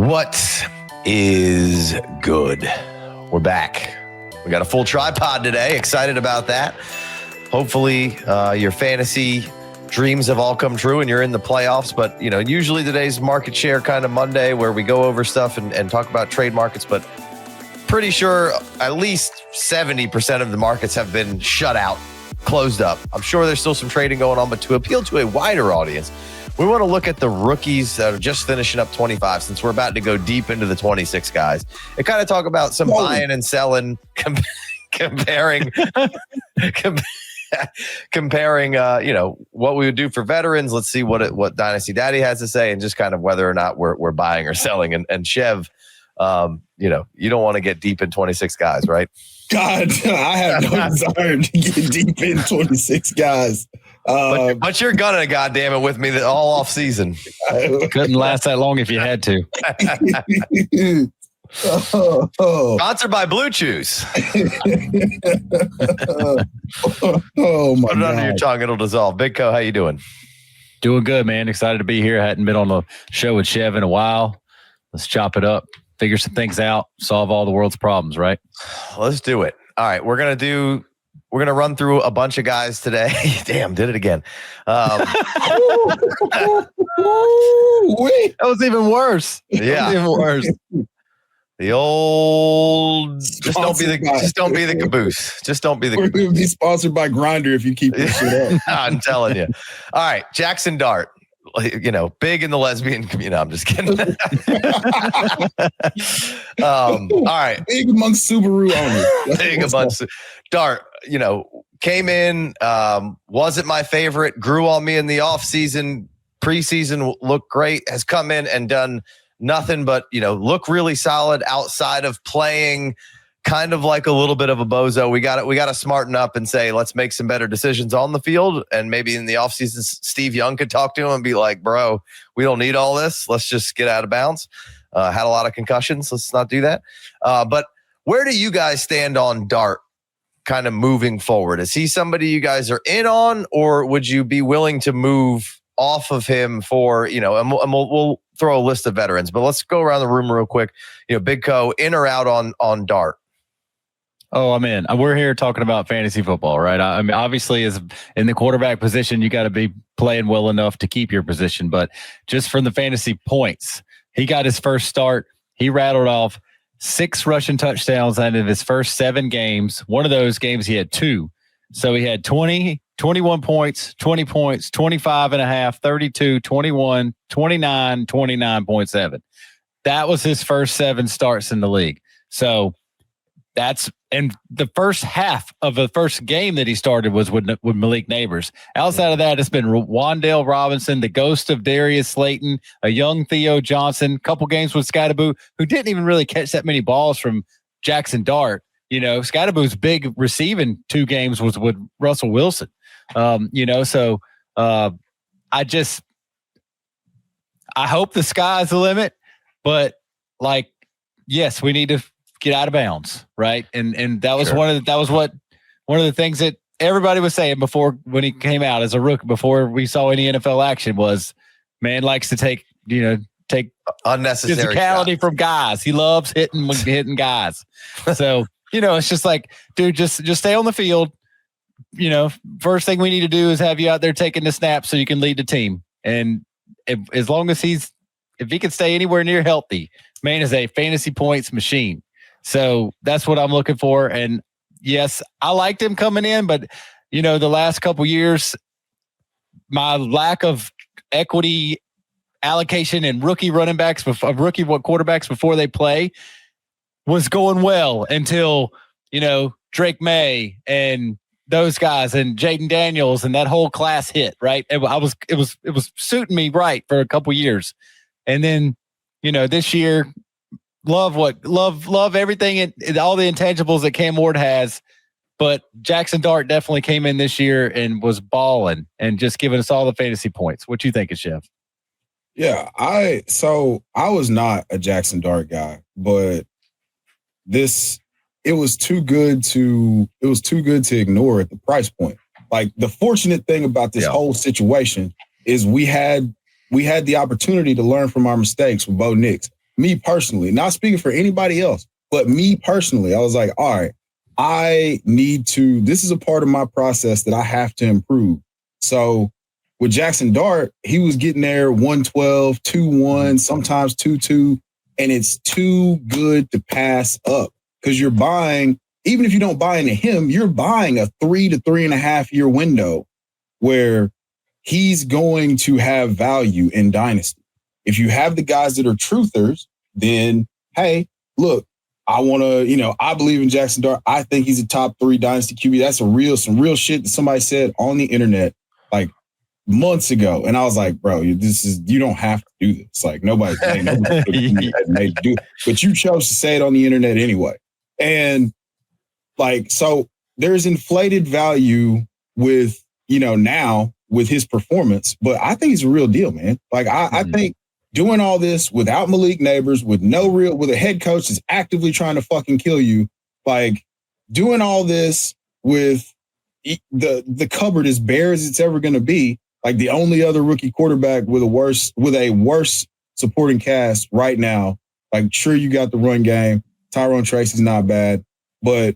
What is good? We're back. We got a full tripod today. Excited about that. Hopefully your fantasy dreams have all come true and you're in the playoffs. But, usually today's market share kind of Monday where we go over stuff and talk about trade markets. But pretty sure at least 70% of the markets have been shut out, closed up. I'm sure there's still some trading going on, but to appeal to a wider audience, we want to look at the rookies that are just finishing up 25 since we're about to go deep into the 26 guys and kind of talk about some buying and selling, comparing, what we would do for veterans. Let's see what Dynasty Daddy has to say and just kind of whether or not we're buying or selling. And Chev, you don't want to get deep in 26 guys, right? God, I have no desire to get deep in 26 guys. But you're gonna, goddamn it, with me all off season. Couldn't last that long if you had to. Sponsored by Blue Chews. Oh my God! Put it under your tongue; it'll dissolve. Big Co, how you doing? Doing good, man. Excited to be here. I hadn't been on the show with Chev in a while. Let's chop it up, figure some things out, solve all the world's problems. Right? Let's do it. All right, we're gonna run through a bunch of guys today. Damn, did it again. That was even worse. Yeah, even worse. The old just don't be the caboose. Just don't be the. We're going to be sponsored by Grindr if you keep this shit up. I'm telling you. All right, Jaxson Dart. Big in the lesbian community. I'm just kidding. All right. Big amongst Subaru owners. Big amongst Dart, came in, wasn't my favorite, grew on me in the offseason, preseason looked great, has come in and done nothing but, look really solid outside of playing kind of like a little bit of a bozo. We got to smarten up and say, let's make some better decisions on the field. And maybe in the offseason, Steve Young could talk to him and be like, bro, we don't need all this. Let's just get out of bounds. Had a lot of concussions. Let's not do that. But where do you guys stand on Dart kind of moving forward? Is he somebody you guys are in on, or would you be willing to move off of him for, and we'll throw a list of veterans, but let's go around the room real quick. Big Co, in or out on Dart? Oh, I'm in. We're here talking about fantasy football, right? I mean, obviously, as in the quarterback position, you got to be playing well enough to keep your position. But just from the fantasy points, he got his first start. He rattled off 6 rushing touchdowns out of his first 7 games. One of those games, he had 2. So he had 20, 21 points, 20 points, 25 and a half, 32, 21, 29, 29.7. That was his first 7 starts in the league. So and the first half of the first game that he started was with Malik Neighbors. Outside of that, it's been Wan'Dale Robinson, the ghost of Darius Slayton, a young Theo Johnson, couple games with Skattebo, who didn't even really catch that many balls from Jaxson Dart. Skattebo's big receiving 2 games was with Russell Wilson. So I hope the sky's the limit, but yes, we need to get out of bounds, right? And that was one of the things that everybody was saying before when he came out as a rookie, before we saw any NFL action, was man likes to take unnecessary physicality shots from guys. He loves hitting guys. So, it's just like, dude, just stay on the field. First thing we need to do is have you out there taking the snaps so you can lead the team. And as long as if he can stay anywhere near healthy, man is a fantasy points machine. So that's what I'm looking for. And yes, I liked him coming in, but the last couple years, my lack of equity allocation and rookie running backs, rookie quarterbacks before they play was going well until, Drake May and those guys and Jaden Daniels and that whole class hit, right? It was suiting me right for a couple years. And then, this year, love everything and all the intangibles that Cam Ward has, but Jaxson Dart definitely came in this year and was balling and just giving us all the fantasy points. What you think, Chef? Yeah, I was not a Jaxson Dart guy, but it was too good to ignore at the price point. Like, the fortunate thing about this whole situation is we had the opportunity to learn from our mistakes with Bo Nix. me personally, not speaking for anybody else, but me personally, I was like, all right, this is a part of my process that I have to improve. So with Jaxson Dart, he was getting there 112, 2-1, sometimes 2-2, and it's too good to pass up because you're buying, even if you don't buy into him, you're buying a 3 to 3.5 year window where he's going to have value in Dynasty. If you have the guys that are truthers, then, hey, look, I want to, I believe in Jaxson Dart. I think he's a top 3 Dynasty QB. That's some real shit that somebody said on the internet like months ago. And I was like, bro, you don't have to do this. Like nobody made you do it. But you chose to say it on the internet anyway. And like, so there's inflated value with, now with his performance, but I think he's a real deal, man. Like I think doing all this without Malik Neighbors, with a head coach that's actively trying to fucking kill you, like doing all this with the cupboard as bare as it's ever going to be, like the only other rookie quarterback with a worse supporting cast right now. Like, sure, you got the run game. Tyrone Tracy's not bad, but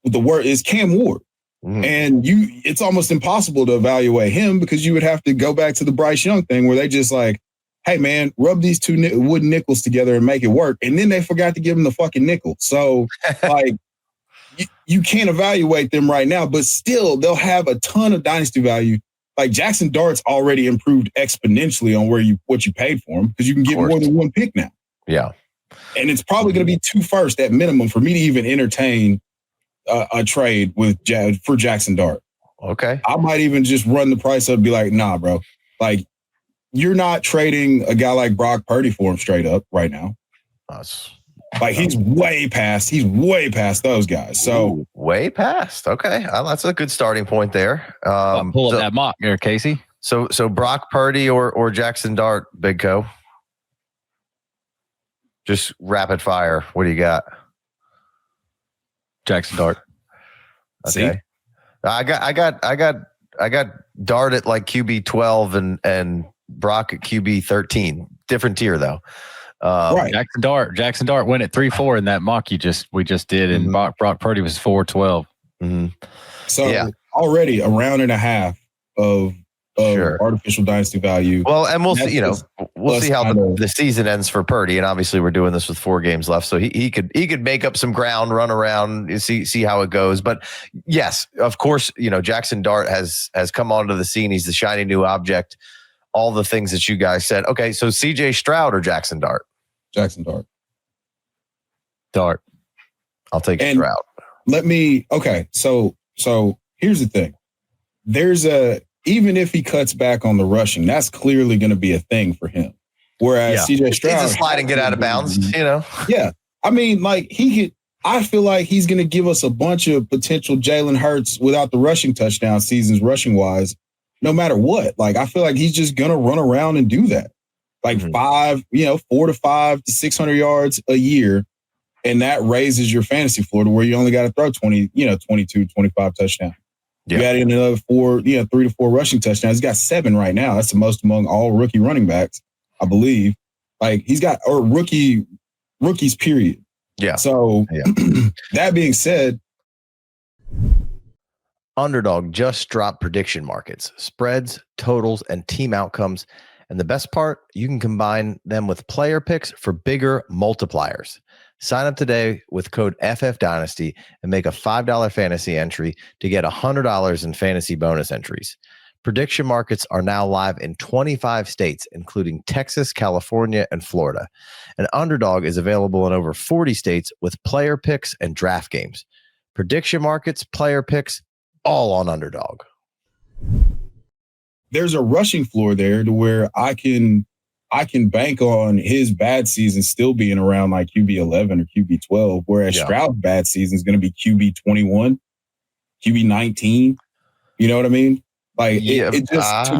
the word is Cam Ward. And it's almost impossible to evaluate him because you would have to go back to the Bryce Young thing where they just like, hey man, rub these two wooden nickels together and make it work. And then they forgot to give him the fucking nickel. So like you can't evaluate them right now, but still they'll have a ton of dynasty value. Like Jaxson Dart's already improved exponentially on what you paid for him because you can get more than one pick now. Yeah. And it's probably going to be 2 firsts at minimum for me to even entertain a trade for Jaxson Dart. Okay. I might even just run the price up and be like, nah, bro. Like, you're not trading a guy like Brock Purdy for him straight up right now. Like, he's way past those guys. So way past. Okay. That's a good starting point there. Pull up that mock there, Casey. So Brock Purdy or Jaxson Dart, Big Co. Just rapid fire. What do you got? Jaxson Dart. Okay. See? I got Dart at like QB 12 and Brock at QB 13. Different tier though. Right. Jaxson Dart went at 3-4 in that mock we just did, and Brock Purdy was 4-12. So already a round and a half of artificial dynasty value. Well, and we'll see. We'll see how the season ends for Purdy, and obviously we're doing this with 4 games left, so he could make up some ground, run around, see how it goes. But yes, of course, Jaxson Dart has come onto the scene. He's the shiny new object. All the things that you guys said. Okay, so CJ Stroud or Jaxson Dart? Jaxson Dart. Dart. I'll take Stroud. So here's the thing. Even if he cuts back on the rushing, that's clearly going to be a thing for him. Whereas CJ Stroud, he's a slide and get out of bounds, Yeah. I mean, like I feel like he's going to give us a bunch of potential Jalen Hurts without the rushing touchdown seasons, rushing wise, no matter what. Like, I feel like he's just going to run around and do that. Like 4 to 5 to 600 yards a year. And that raises your fantasy floor to where you only got to throw 22, 25 touchdowns. You add in another 3 to 4 rushing touchdowns. He's got 7 right now. That's the most among all rookie running backs, I believe. Like he's got rookies, period. Yeah. So that being said, Underdog just dropped prediction markets, spreads, totals, and team outcomes. And the best part, you can combine them with player picks for bigger multipliers. Sign up today with code FFDYNASTY and make a $5 fantasy entry to get $100 in fantasy bonus entries. Prediction markets are now live in 25 states, including Texas, California, and Florida. And Underdog is available in over 40 states with player picks and draft games. Prediction markets, player picks, all on Underdog. There's a rushing floor there to where I can bank on his bad season still being around like QB 11 or QB 12, whereas Stroud's bad season is going to be QB 21, QB 19. You know what I mean? Like it just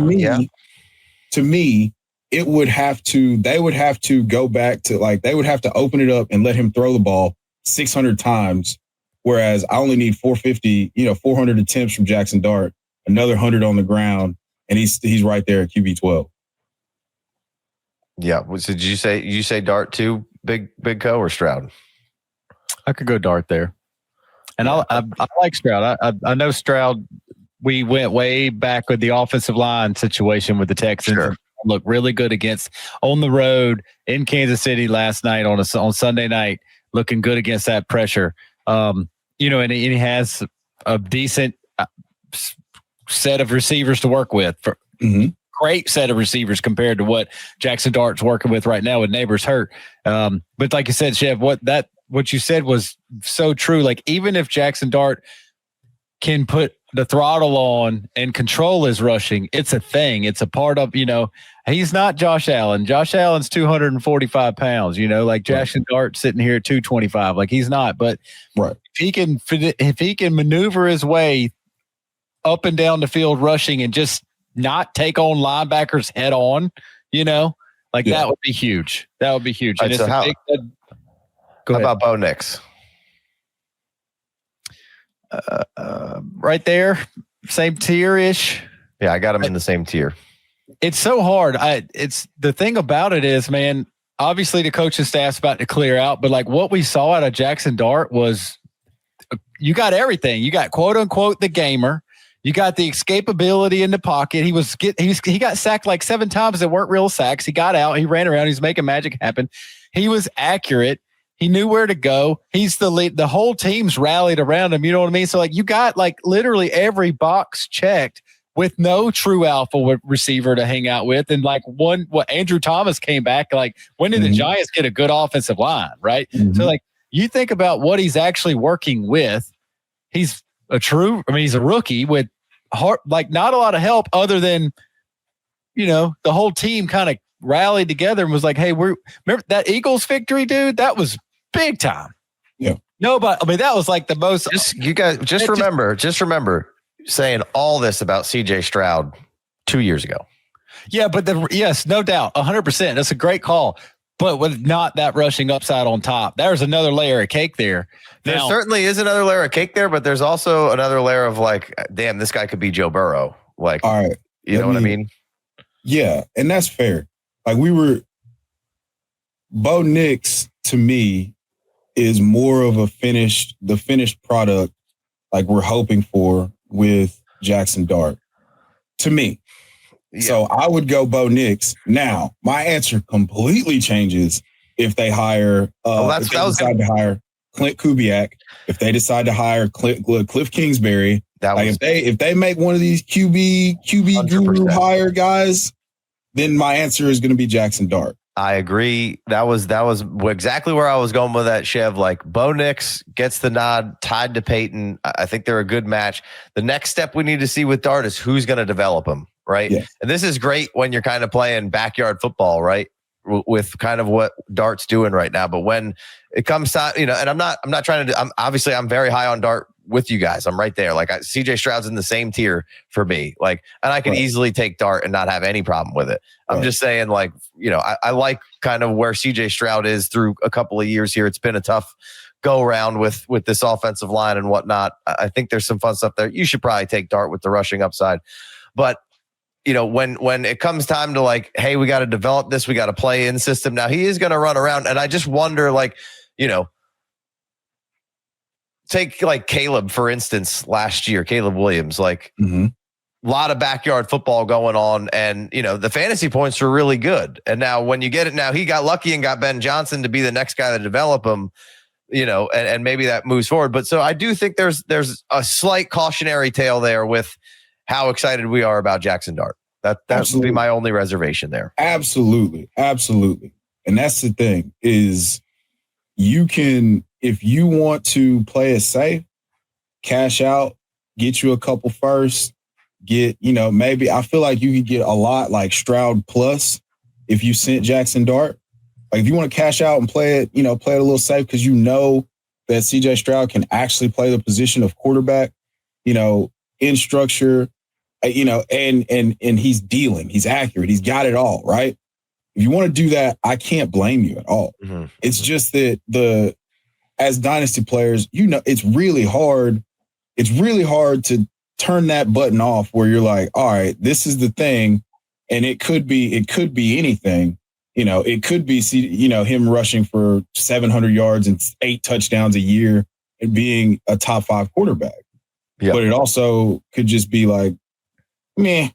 to me, they would have to go back to like they would have to open it up and let him throw the ball 600 times, whereas I only need 450, 400 attempts from Jaxson Dart, another 100 on the ground, and he's right there at QB 12. Yeah. So did you say Dart too, Big Co or Stroud? I could go Dart there. And I like Stroud. I know Stroud. We went way back with the offensive line situation with the Texans. Sure. Looked really good against on the road in Kansas City last night on Sunday night. Looking good against that pressure. And he has a decent set of receivers to work with. Great set of receivers compared to what Jaxson Dart's working with right now with Neighbors hurt. But like you said, Chev, what you said was so true. Like, even if Jaxson Dart can put the throttle on and control his rushing, it's a thing. It's a part of, he's not Josh Allen. Josh Allen's 245 pounds, like Jaxson Dart sitting here at 225. Like, he's not. But if he can maneuver his way up and down the field rushing and just not take on linebackers head on, that would be huge. That would be huge. Right, and how about Bo Nix? Right there, same tier-ish. Yeah, I got him in the same tier. It's so hard. It's the thing about it is, man, obviously the coaching staff's about to clear out, but like what we saw out of Jaxson Dart was you got everything. You got quote unquote the gamer. You got the escapability in the pocket. He got sacked like 7 times that weren't real sacks. He got out. He ran around. He's making magic happen. He was accurate. He knew where to go. He's the lead. The whole team's rallied around him. You know what I mean? So like you got like literally every box checked with no true alpha receiver to hang out with. And like Andrew Thomas came back. Like, when did the Giants get a good offensive line? Right. So like you think about what he's actually working with. He's he's a rookie with not a lot of help other than, the whole team kind of rallied together and was like, hey, remember that Eagles victory, dude? That was big time. Yeah. Nobody, that was like the most. You guys just remember saying all this about CJ Stroud 2 years ago. Yeah, but yes, no doubt, 100%. That's a great call. But with not that rushing upside on top, there's another layer of cake there. There certainly is another layer of cake there, but there's also another layer of like, damn, this guy could be Joe Burrow. Like, all right, you know what I mean? Yeah, and that's fair. Like Bo Nix to me is more of the finished product like we're hoping for with Jaxson Dart. To me. Yeah. So I would go Bo Nix. Now, my answer completely changes if they hire decide to hire Clint Kubiak, if they decide to hire Cliff Kingsbury. If they make one of these QB 100%. Guru hire guys, then my answer is going to be Jaxson Dart. I agree. That was exactly where I was going with that, Chev. Like, Bo Nix gets the nod, tied to Peyton. I think they're a good match. The next step we need to see with Dart is who's going to develop him, right? Yeah. And this is great when you're kind of playing backyard football, right? With kind of what Dart's doing right now. But when it comes to, and I'm not trying to, I'm very high on Dart with you guys. I'm right there. Like, CJ Stroud's in the same tier for me. Like, and I can easily take Dart and not have any problem with it. I'm just saying, like, I like kind of where CJ Stroud is through a couple of years here. It's been a tough go around with this offensive line and whatnot. I think there's some fun stuff there. You should probably take Dart with the rushing upside, but when it comes time to like, hey, we got to develop this, we got to play in system. Now he is going to run around, and I just wonder, like, take like Caleb, for instance, last year, Caleb Williams, like a lot of backyard football going on, and the fantasy points were really good. And now when you get it, now he got lucky and got Ben Johnson to be the next guy to develop him, and maybe that moves forward. But so I do think there's a slight cautionary tale there with how excited we are about Jaxson Dart. That would be my only reservation there. Absolutely. And that's the thing is, you can, if you want to play it safe, cash out, get you a couple first, maybe I feel like you could get a lot like Stroud plus if you sent Jaxson Dart. Like, if you want to cash out and play it a little safe, because that CJ Stroud can actually play the position of quarterback, in structure, and he's dealing, he's accurate, he's got it all, right? If you want to do that, I can't blame you at all. Mm-hmm. It's just that as dynasty players, it's really hard. It's really hard to turn that button off where you're like, all right, this is the thing, and it could be anything. it could be, him rushing for 700 yards and 8 touchdowns a year and being a top 5 quarterback. Yep. But it also could just be like, meh.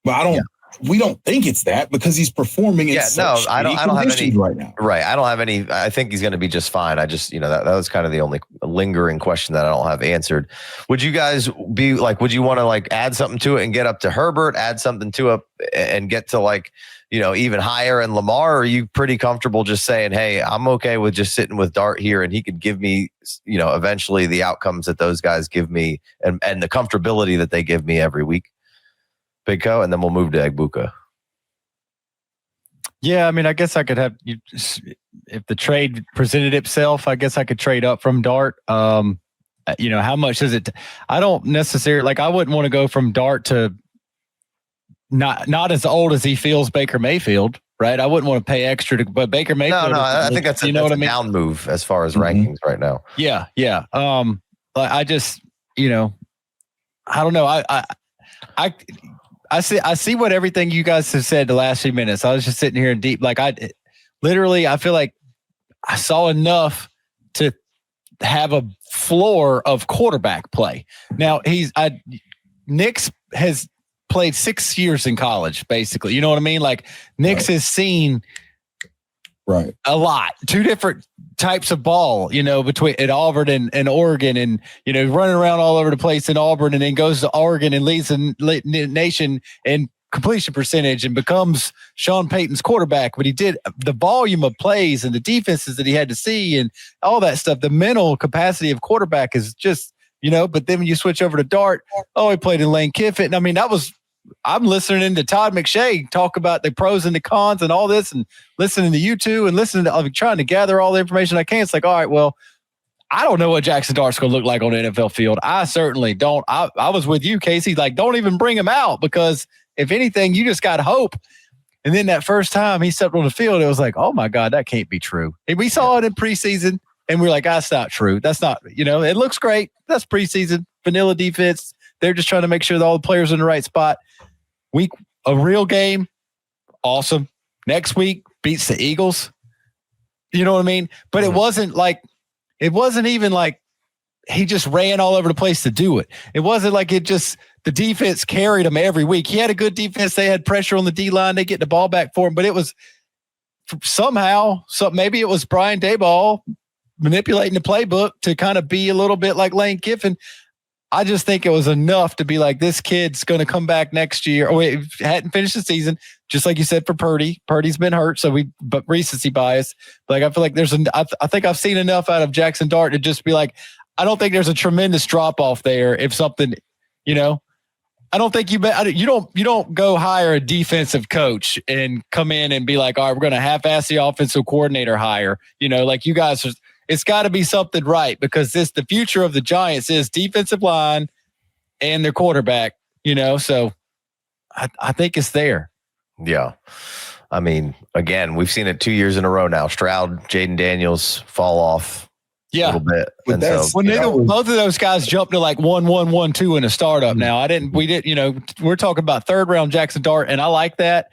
But we don't think it's that because he's performing in such I don't have any right now. Right. I don't have any. I think he's going to be just fine. I just, that was kind of the only lingering question that I don't have answered. Would you guys be like, would you want to like add something to it and get up to Herbert, add something to it and get to like, even higher in Lamar? Or are you pretty comfortable just saying, hey, I'm okay with just sitting with Dart here and he could give me, eventually the outcomes that those guys give me and the comfortability that they give me every week? Big Co, and then we'll move to Egbuka. Yeah, I mean, I guess I could have you if the trade presented itself. I guess I could trade up from Dart. How much is it? I don't necessarily I wouldn't want to go from Dart to not as old as he feels Baker Mayfield, right? I wouldn't want to pay extra but Baker Mayfield. No, I think that's what I mean? Down move as far as rankings right now. Yeah. I just I don't know. I see what everything you guys have said the last few minutes. I was just sitting here in deep, I feel like I saw enough to have a floor of quarterback play. Now Nick's has played 6 years in college, basically. You know what I mean? Nick's has seen a lot, 2 different types of ball, between at Auburn and Oregon, and running around all over the place in Auburn, and then goes to Oregon and leads the nation in completion percentage and becomes Sean Payton's quarterback. But he did the volume of plays and the defenses that he had to see and all that stuff. The mental capacity of quarterback is just, but then when you switch over to Dart, he played in Lane Kiffin. I mean, I'm listening to Todd McShay talk about the pros and the cons and all this, and listening to you two and trying to gather all the information I can. It's like, all right, well, I don't know what Jaxson Dart's going to look like on the NFL field. I certainly don't. I was with you, Casey. Don't even bring him out, because if anything, you just got hope. And then that first time he stepped on the field, it was like, oh my God, that can't be true. And we saw it in preseason and we're like, that's not true. That's not, it looks great. That's preseason, vanilla defense. They're just trying to make sure that all the players are in the right spot. Week, a real game, awesome. Next week, beats the Eagles. You know what I mean? But it wasn't even like he just ran all over the place to do it. It wasn't like the defense carried him every week. He had a good defense. They had pressure on the D-line. They get the ball back for him. But it was maybe it was Brian Daboll manipulating the playbook to kind of be a little bit like Lane Kiffin. I just think it was enough to be like, this kid's going to come back next year. Hadn't finished the season, just like you said for Purdy. Purdy's been hurt, but recency bias. I feel like I think I've seen enough out of Jaxson Dart to just be like, I don't think there's a tremendous drop off there. If something, I don't think you don't go hire a defensive coach and come in and be like, all right, we're going to half-ass the offensive coordinator hire. You guys are. It's got to be something right, because the future of the Giants is defensive line and their quarterback, so I think it's there. Yeah. I mean, again, we've seen it 2 years in a row now. Stroud, Jaden Daniels fall off a little bit. And both of those guys jumped to 1-1-1-2 in a startup. Now we're talking about 3rd round Jaxson Dart, and I like that.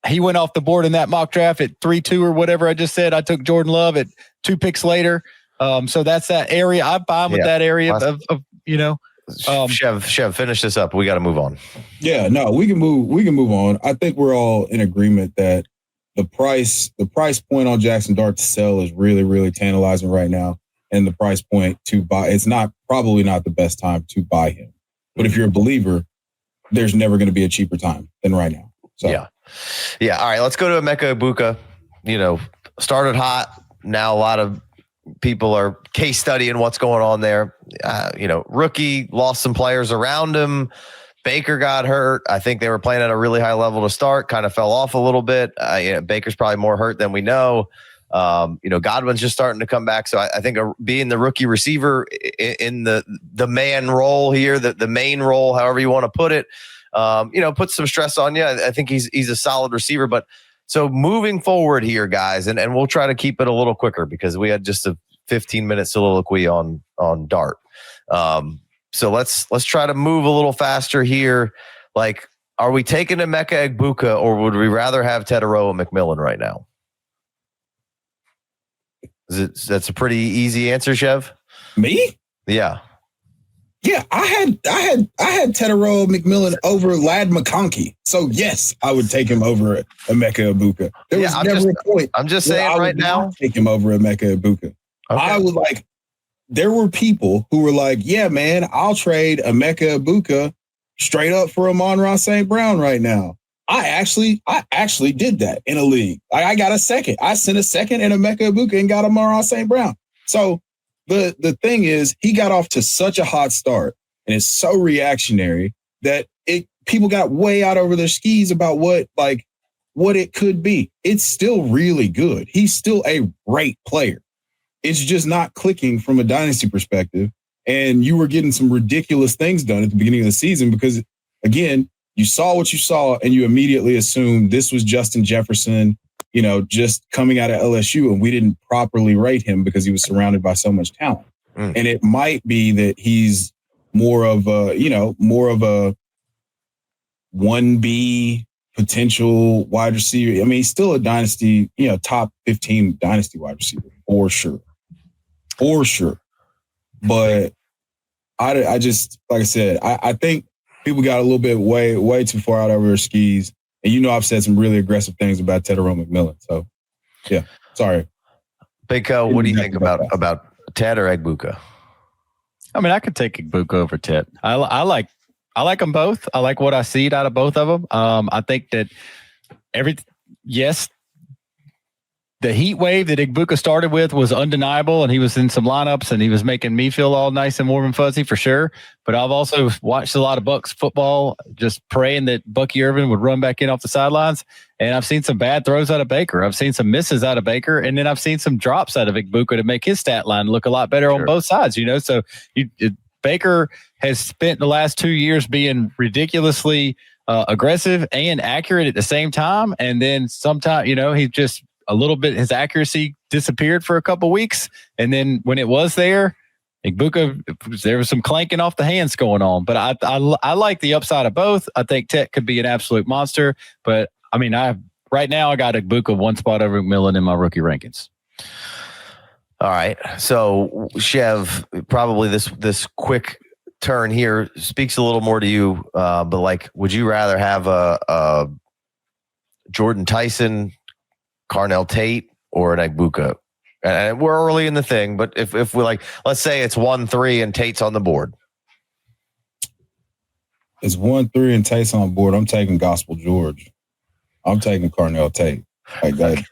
He went off the board in that mock draft at 3-2 or whatever I just said. I took Jordan Love at 2 picks later. So that's that area. I'm fine with that area of Chev, finish this up. We got to move on. Yeah, no, we can move on. I think we're all in agreement that the price point on Jaxson Dart to sell is really, really tantalizing right now. And the price point to buy, it's probably not the best time to buy him. But if you're a believer, there's never going to be a cheaper time than right now. So yeah. All right, let's go to Emeka Egbuka. Started hot. Now a lot of people are case studying what's going on there. Rookie lost some players around him. Baker got hurt. I think they were playing at a really high level to start, kind of fell off a little bit. Baker's probably more hurt than we know. Godwin's just starting to come back. So I think being the rookie receiver in the man role here, the main role, however you want to put it, puts some stress on you. I think he's a solid receiver. But so moving forward here, guys, and we'll try to keep it a little quicker because we had just a 15-minute soliloquy on Dart. So let's try to move a little faster here. Are we taking Emeka Egbuka, or would we rather have Teteroa McMillan right now? That's a pretty easy answer, Chev. Me? Yeah. Yeah, I had Teteroa McMillan over Lad McConkey. So yes, I would take him over Emeka Egbuka. There was never a point. I'm just saying right now, take him over Emeka Egbuka. Okay. I was like, there were people who were like, yeah, man, I'll trade Emeka Egbuka straight up for Amon-Ra St. Brown right now. I actually did that in a league. I got a second. I sent a second in Emeka Egbuka and got Amon-Ra St. Brown. So the thing is, he got off to such a hot start and it's so reactionary that people got way out over their skis about what it could be. It's still really good. He's still a great player. It's just not clicking from a dynasty perspective. And you were getting some ridiculous things done at the beginning of the season because, again, you saw what you saw and you immediately assumed this was Justin Jefferson, just coming out of LSU, and we didn't properly rate him because he was surrounded by so much talent. And it might be that he's more of a 1B potential wide receiver. I mean, he's still a dynasty, top 15 dynasty wide receiver for sure. But I just, like I said, I think people got a little bit way too far out over their skis. And I've said some really aggressive things about Teteroa McMillan. So, yeah, sorry. Big Co, what do you think about Ted or Egbuka? I mean, I could take Egbuka over Ted. I like them both. I like what I see out of both of them. I think that the heat wave that Egbuka started with was undeniable, and he was in some lineups, and he was making me feel all nice and warm and fuzzy for sure. But I've also watched a lot of Bucs football, just praying that Bucky Irvin would run back in off the sidelines. And I've seen some bad throws out of Baker. I've seen some misses out of Baker, and then I've seen some drops out of Egbuka to make his stat line look a lot better on both sides. So Baker has spent the last 2 years being ridiculously aggressive and accurate at the same time, and then sometimes he just a little bit, his accuracy disappeared for a couple weeks. And then when it was there, Egbuka, there was some clanking off the hands going on. But I like the upside of both. I think Tech could be an absolute monster. But I mean, right now I got Egbuka one spot over McMillan in my rookie rankings. All right. So Chev, probably this quick turn here speaks a little more to you. But would you rather have a Jordan Tyson, Carnell Tate, or an Egbuka? And we're early in the thing, but if we let's say it's 1-3 and Tate's on the board. It's 1-3 and Tate's on board. I'm taking Gospel George. I'm taking Carnell Tate. Like that.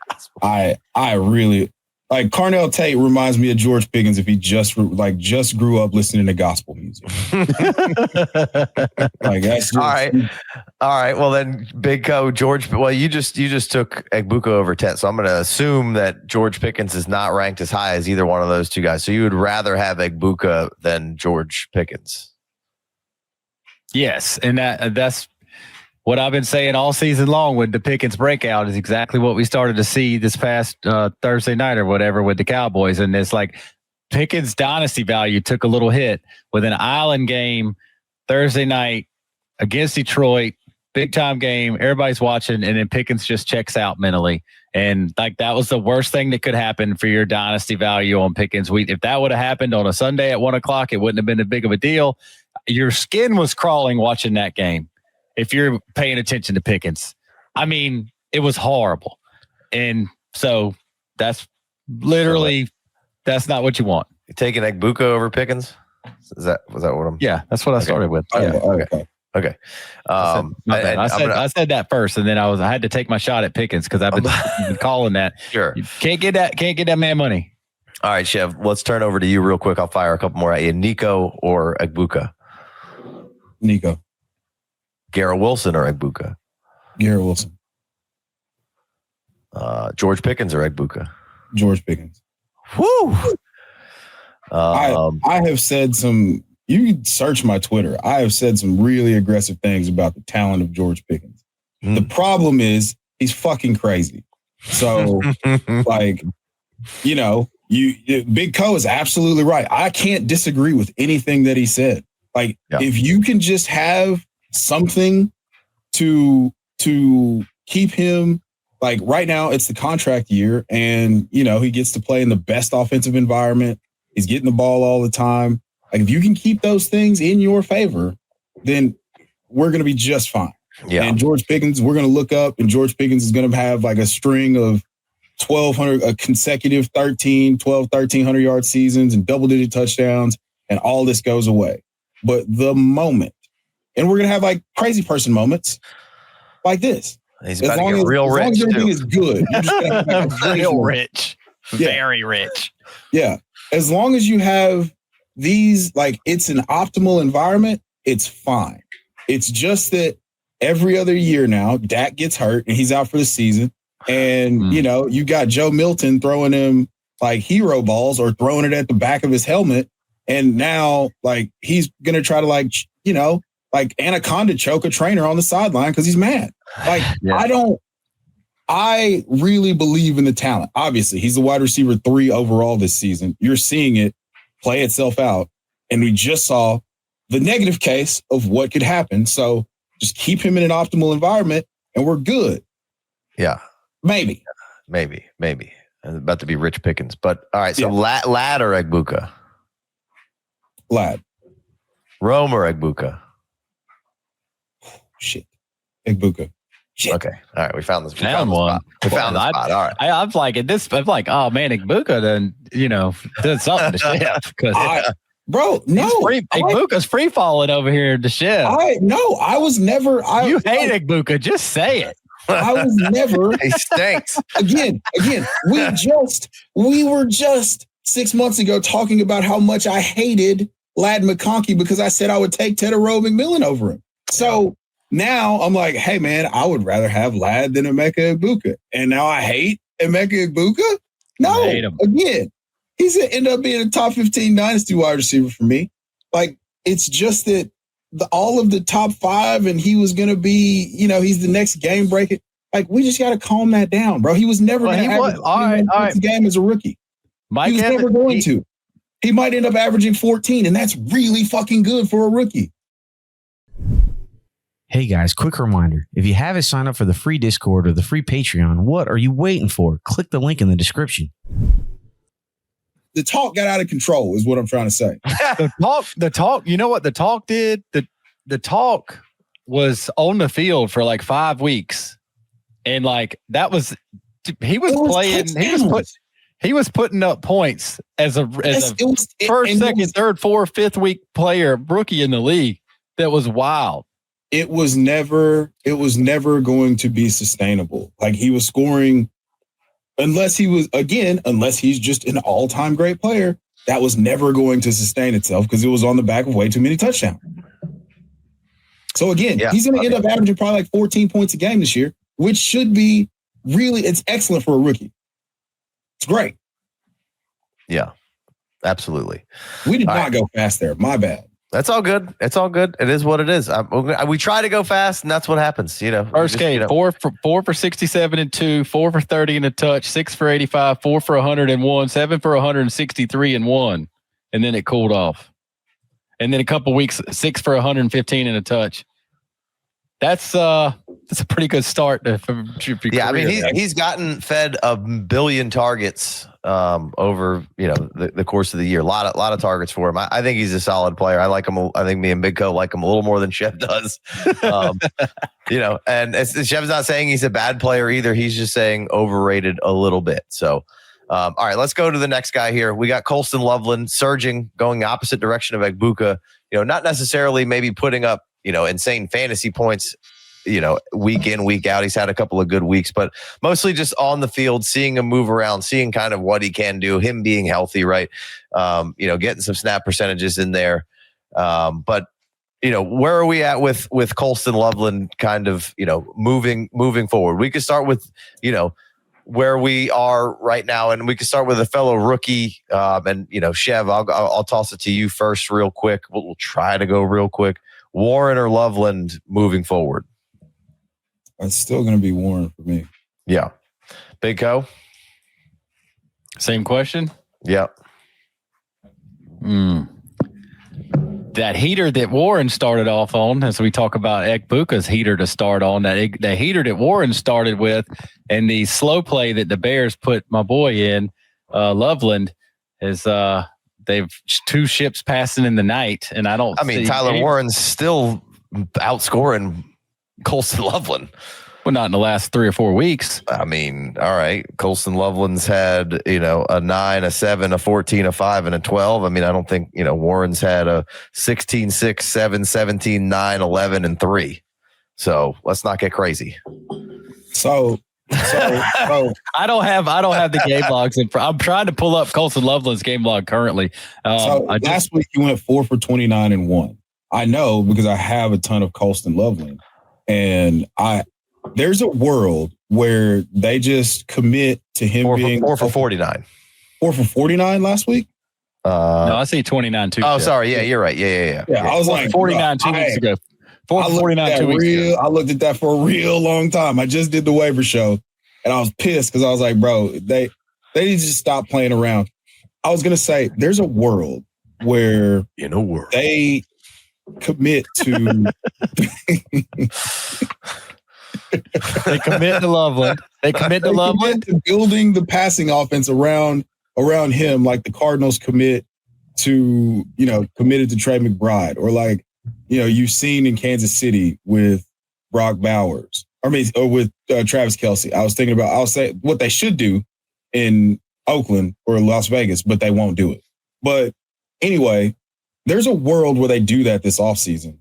I really like Carnell Tate reminds me of George Pickens if he just grew up listening to gospel music. That's just, all right. Well then, Big Co, George. Well, you just took Egbuka over Ted, so I'm going to assume that George Pickens is not ranked as high as either one of those two guys. So you would rather have Egbuka than George Pickens? Yes, and that's what I've been saying all season long with the Pickens breakout is exactly what we started to see this past Thursday night or whatever with the Cowboys. And it's like Pickens' dynasty value took a little hit with an island game Thursday night against Detroit, big time game. Everybody's watching, and then Pickens just checks out mentally. And that was the worst thing that could happen for your dynasty value on Pickens. If that would have happened on a Sunday at 1:00, it wouldn't have been a big of a deal. Your skin was crawling watching that game. If you're paying attention to Pickens, I mean, it was horrible. And so that's literally, that's not what you want. You taking Egbuka over Pickens? Was that what I'm? Yeah, that's what I started with. Yeah. Okay. I said that first, and then I had to take my shot at Pickens because I've been calling that. Sure. You can't get that man money. All right, Chev, let's turn over to you real quick. I'll fire a couple more at you. Nico or Egbuka? Nico. Garrett Wilson or Egbuka? Garrett Wilson. George Pickens or Egbuka? George Pickens. Woo! I have said some, you can search my Twitter. I have said some really aggressive things about the talent of George Pickens. The problem is he's fucking crazy. So Big Co is absolutely right. I can't disagree with anything that he said. If you can just have something to keep him, like right now it's the contract year, and he gets to play in the best offensive environment. He's getting the ball all the time. Like if you can keep those things in your favor, then we're going to be just fine. Yeah. And George Pickens, we're going to look up, and George Pickens is going to have like a string of 1,200, a consecutive 1,300 yard seasons and double-digit touchdowns, and all this goes away. But the moment, and we're going to have like crazy person moments like this. He's about to get real rich, as everything is good. You're just gonna have like a Real one. rich. Very rich. Yeah. As long as you have these, like it's an optimal environment, it's fine. It's just that every other year now, Dak gets hurt and he's out for the season. And, you got Joe Milton throwing him like hero balls or throwing it at the back of his helmet. And now, like, he's going to try to, like anaconda choke a trainer on the sideline because he's mad. Like, I really believe in the talent. Obviously, he's the wide receiver 3 overall this season. You're seeing it play itself out. And we just saw the negative case of what could happen. So just keep him in an optimal environment and we're good. Yeah. Maybe. I'm about to be Rich Pickens. But all right, so Lad or Egbuka? Lad. Rome or Egbuka? Shit. Egbuka. Shit. Okay. All right. We found this. We found one. We found the spot. All right. I'm like, oh man, Egbuka then, did something to Chef. Because bro, no. Egbuka's free falling over here to Chef. I was never. You hate Egbuka. Just say it. I was never. He stinks. Again, we were just 6 months ago talking about how much I hated Ladd McConkey because I said I would take Tedero McMillan over him. So now I'm like, hey man, I would rather have Ladd than Emeka Egbuka. And now I hate Emeka Egbuka? No, again, he's going to end up being a top 15 dynasty wide receiver for me. Like, it's just that all of the top 5 and he was going to be, he's the next game breaker. Like, we just got to calm that down, bro. He was never going to average a game as a rookie. He was never going to. He might end up averaging 14, and that's really fucking good for a rookie. Hey guys, quick reminder. If you haven't signed up for the free Discord or the free Patreon, what are you waiting for? Click the link in the description. The talk got out of control is what I'm trying to say. The talk, you know what the talk did? The talk was on the field for like 5 weeks. And like he was putting up points as a first, second, third, fourth, fifth week player, rookie in the league. That was wild. It was never going to be sustainable. Like, he was scoring, unless he's just an all-time great player, that was never going to sustain itself because it was on the back of way too many touchdowns. So again, he's going to end up averaging probably like 14 points a game this year, which should be it's excellent for a rookie. It's great. Yeah, absolutely. We did not go fast there. My bad. That's all good. It's all good. It is what it is. We try to go fast, and that's what happens. First game, 4 for 67 and 2, 4 for 30 and a touch, 6 for 85, 4 for 101, 7 for 163 and 1, and then it cooled off. And then a couple weeks, 6 for 115 and a touch. That's a pretty good start. I mean, he's gotten fed a billion targets over the course of the year. A lot of targets for him. I think he's a solid player. I like him. I think me and Big Co like him a little more than Chef does. And Chef's not saying he's a bad player either. He's just saying overrated a little bit. So, all right, let's go to the next guy here. We got Colston Loveland surging, going the opposite direction of Egbuka. Not necessarily maybe putting up insane fantasy points, week in, week out. He's had a couple of good weeks, but mostly just on the field, seeing him move around, seeing kind of what he can do, him being healthy, right? Getting some snap percentages in there. But where are we at with Colston Loveland kind of, moving forward? We could start with, where we are right now, and we could start with a fellow rookie. And Chev, I'll toss it to you first real quick. We'll try to go real quick. Warren or Loveland moving forward? It's still going to be Warren for me. Yeah. Big Co? Same question? Yeah. that heater that Warren started off on, as we talk about Egbuka's heater to start on, the heater that Warren started with, and the slow play that the Bears put my boy in, Loveland, is they've two ships passing in the night, and I mean, Tyler Warren's still outscoring Colston Loveland. Well, not in the last 3 or 4 weeks. I mean, all right. Colston Loveland's had, a 9, a 7, a 14, a 5, and a 12. I mean, I don't think, Warren's had a 16, 6, 7, 17, 9, 11, and 3. So let's not get crazy. So I don't have the game logs. I'm trying to pull up Colston Loveland's game log currently. Last week you went 4 for 29 and 1. I know because I have a ton of Colston Loveland, and there's a world where they just commit to him being 4 for 49. 4 for 49 last week? No, I see 29 too. Oh, sorry. Yeah, you're right. Yeah. I was like 49 2 weeks ago. 4 for 49 2 weeks ago. I looked at that for a real long time. I just did the waiver show, and I was pissed because I was like, bro, they need to just stop playing around. I was going to say, there's a world where they commit to They commit to Loveland. They commit to Loveland. To building the passing offense around him, like the Cardinals committed to Trey McBride, or like, you've seen in Kansas City with Brock Bowers, or with Travis Kelce. I'll say what they should do in Oakland or Las Vegas, but they won't do it. But anyway, there's a world where they do that this offseason.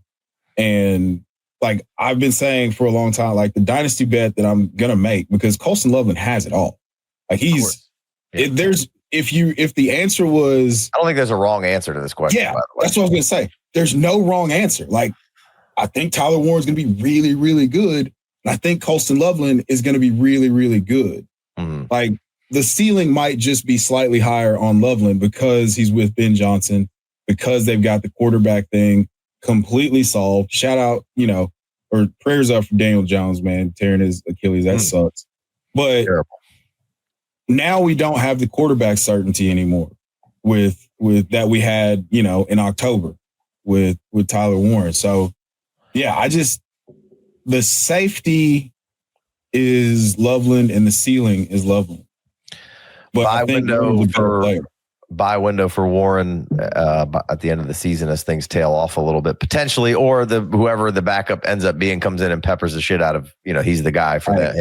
And like I've been saying for a long time, like the dynasty bet that I'm going to make, because Colston Loveland has it all. Like if the answer was, I don't think there's a wrong answer to this question. Yeah, that's what I was going to say. There's no wrong answer. Like, I think Tyler Warren's going to be really, really good. And I think Colston Loveland is going to be really, really good. Mm-hmm. Like, the ceiling might just be slightly higher on Loveland because he's with Ben Johnson, because they've got the quarterback thing completely solved. Shout out, or prayers up for Daniel Jones, man, tearing his Achilles. That sucks. But now we don't have the quarterback certainty anymore with that we had, in October with Tyler Warren. So, yeah, the safety is Loveland and the ceiling is Loveland. But buy window for Warren at the end of the season as things tail off a little bit potentially, or whoever the backup ends up being comes in and peppers the shit out of, he's the guy for that.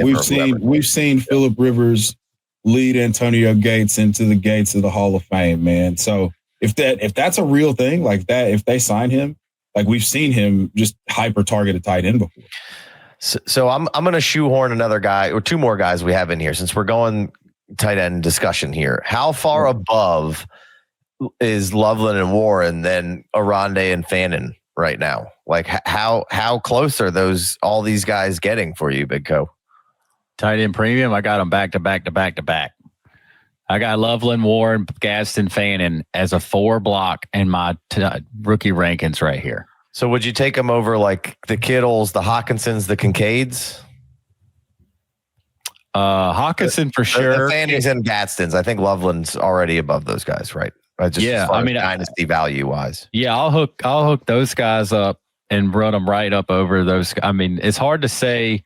We've seen Phillip Rivers lead Antonio Gates into the gates of the Hall of Fame, man. So if that's a real thing like that, if they sign him, like we've seen him just hyper target a tight end before. So I'm going to shoehorn another guy or two more guys we have in here since we're going tight end discussion here. How far above is Loveland and Warren than Oronde and Fannin right now? Like how close are all these guys getting for you, Big Co? Tight end premium, I got them back to back to back to back. I got Loveland, Warren, Gadsden, Fannin as a 4 block in my rookie rankings right here. So would you take them over like the Kittles, the Hawkinsons, the Kincaids? Hawkinson for sure. The Fannins and Gadsdens. I think Loveland's already above those guys, right? Dynasty value wise. Yeah, I'll hook those guys up and run them right up over those. I mean, it's hard to say.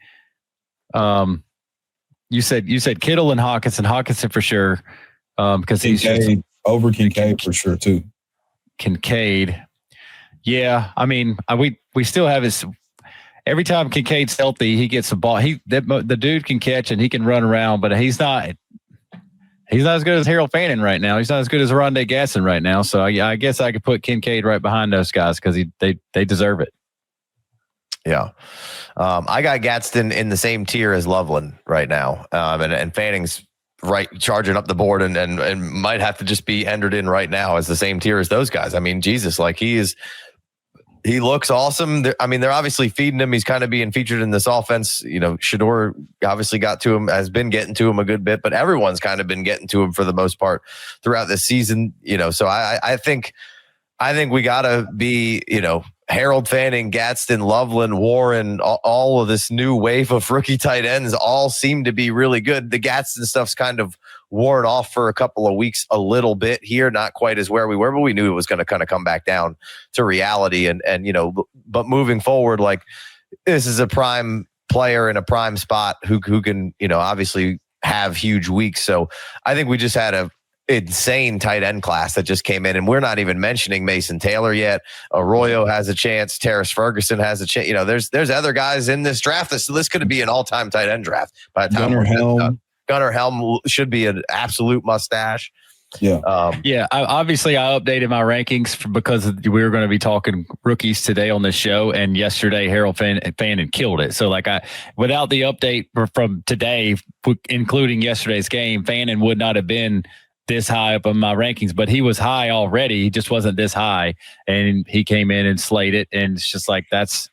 You said Kittle and Hawkinson for sure. Because he's just over Kincaid for sure too. Kincaid. Yeah, I mean, we still have his. Every time Kincaid's healthy, he gets the ball. The dude can catch and he can run around, but he's not as good as Harold Fannin right now. He's not as good as Oronde Gadsden right now. So I guess I could put Kincaid right behind those guys because they deserve it. Yeah. I got Gadsden in the same tier as Loveland right now. And Fanning's right charging up the board and might have to just be entered in right now as the same tier as those guys. I mean, Jesus, like he looks awesome. They're obviously feeding him. He's kind of being featured in this offense. Shador obviously got to him, has been getting to him a good bit, but everyone's kind of been getting to him for the most part throughout this season. So I think we gotta be, Harold Fannin, Gadsden, Loveland, Warren, all of this new wave of rookie tight ends all seem to be really good. The Gadsden stuff's kind of worn off for a couple of weeks a little bit here, not quite as where we were, but we knew it was going to kind of come back down to reality. And but moving forward, like, this is a prime player in a prime spot who can, obviously have huge weeks. So I think we just had a insane tight end class that just came in, and we're not even mentioning Mason Taylor yet. Arroyo has a chance. Terrace Ferguson has a chance. There's other guys in this draft. So this could be an all-time tight end draft by the time Gunnar Helm should be an absolute mustache. Yeah. Obviously, I updated my rankings because we were going to be talking rookies today on the show, and yesterday Harold Fannin killed it. So, without the update from today, including yesterday's game, Fannin would not have been this high up on my rankings, but he was high already. He just wasn't this high, and he came in and slayed it. And it's just like, that's,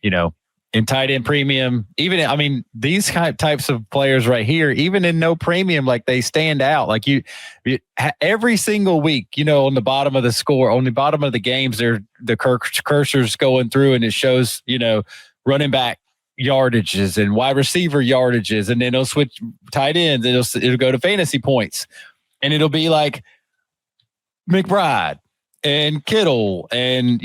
in tight end premium, these types of players right here, even in no premium, like, they stand out. Like, you every single week, on the bottom of the score, on the bottom of the games, the cursor's going through, and it shows, running back yardages and wide receiver yardages, and then it'll switch tight ends. It'll go to fantasy points. And it'll be like McBride and Kittle and,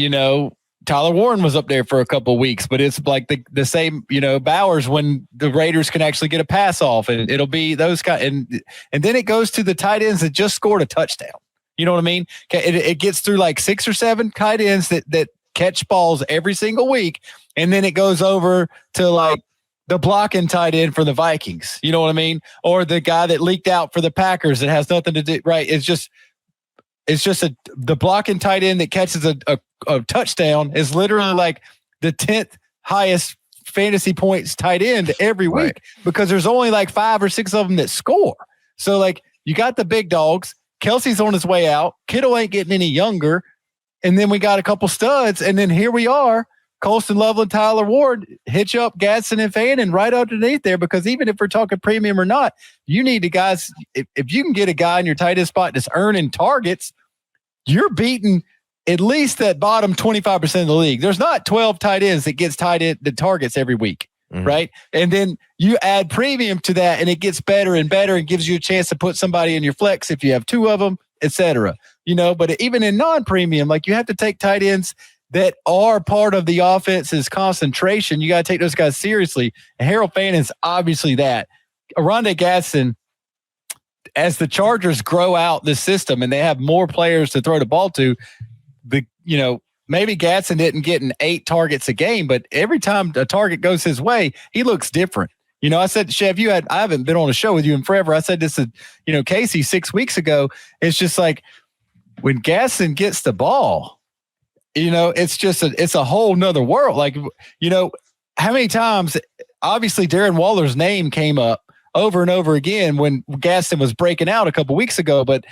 Tyler Warren was up there for a couple of weeks, but it's like the same, Bowers when the Raiders can actually get a pass off, and it'll be those guys. And then it goes to the tight ends that just scored a touchdown. You know what I mean? It gets through like 6 or 7 tight ends that catch balls every single week. And then it goes over to like the blocking tight end for the Vikings. You know what I mean? Or the guy that leaked out for the Packers that has nothing to do, right? It's just the blocking tight end that catches a touchdown is literally like the 10th highest fantasy points tight end every week, because there's only like 5 or 6 of them that score. So, like, you got the big dogs. Kelsey's on his way out. Kittle ain't getting any younger. And then we got a couple studs. And then here we are. Colston Loveland, Tyler Ward, hitch up Gadsden and Fannin right underneath there, because even if we're talking premium or not, you need the guys. If you can get a guy in your tight end spot that's earning targets, you're beating at least that bottom 25% of the league. There's not 12 tight ends that gets tight end the targets every week, right? And then you add premium to that, and it gets better and better, and gives you a chance to put somebody in your flex if you have 2 of them, etc. But even in non-premium, like, you have to take tight ends that are part of the offense's concentration. You got to take those guys seriously. And Harold Fannin's obviously that. Oronde Gadsden, as the Chargers grow out this system and they have more players to throw the ball to, maybe Gadsden didn't get 8 targets a game, but every time a target goes his way, he looks different. I said, Chev, I haven't been on a show with you in forever. I said this to, Casey 6 weeks ago. It's just like, when Gadsden gets the ball, it's a whole nother world. Like, how many times, obviously Darren Waller's name came up over and over again when Gadsden was breaking out a couple weeks ago. But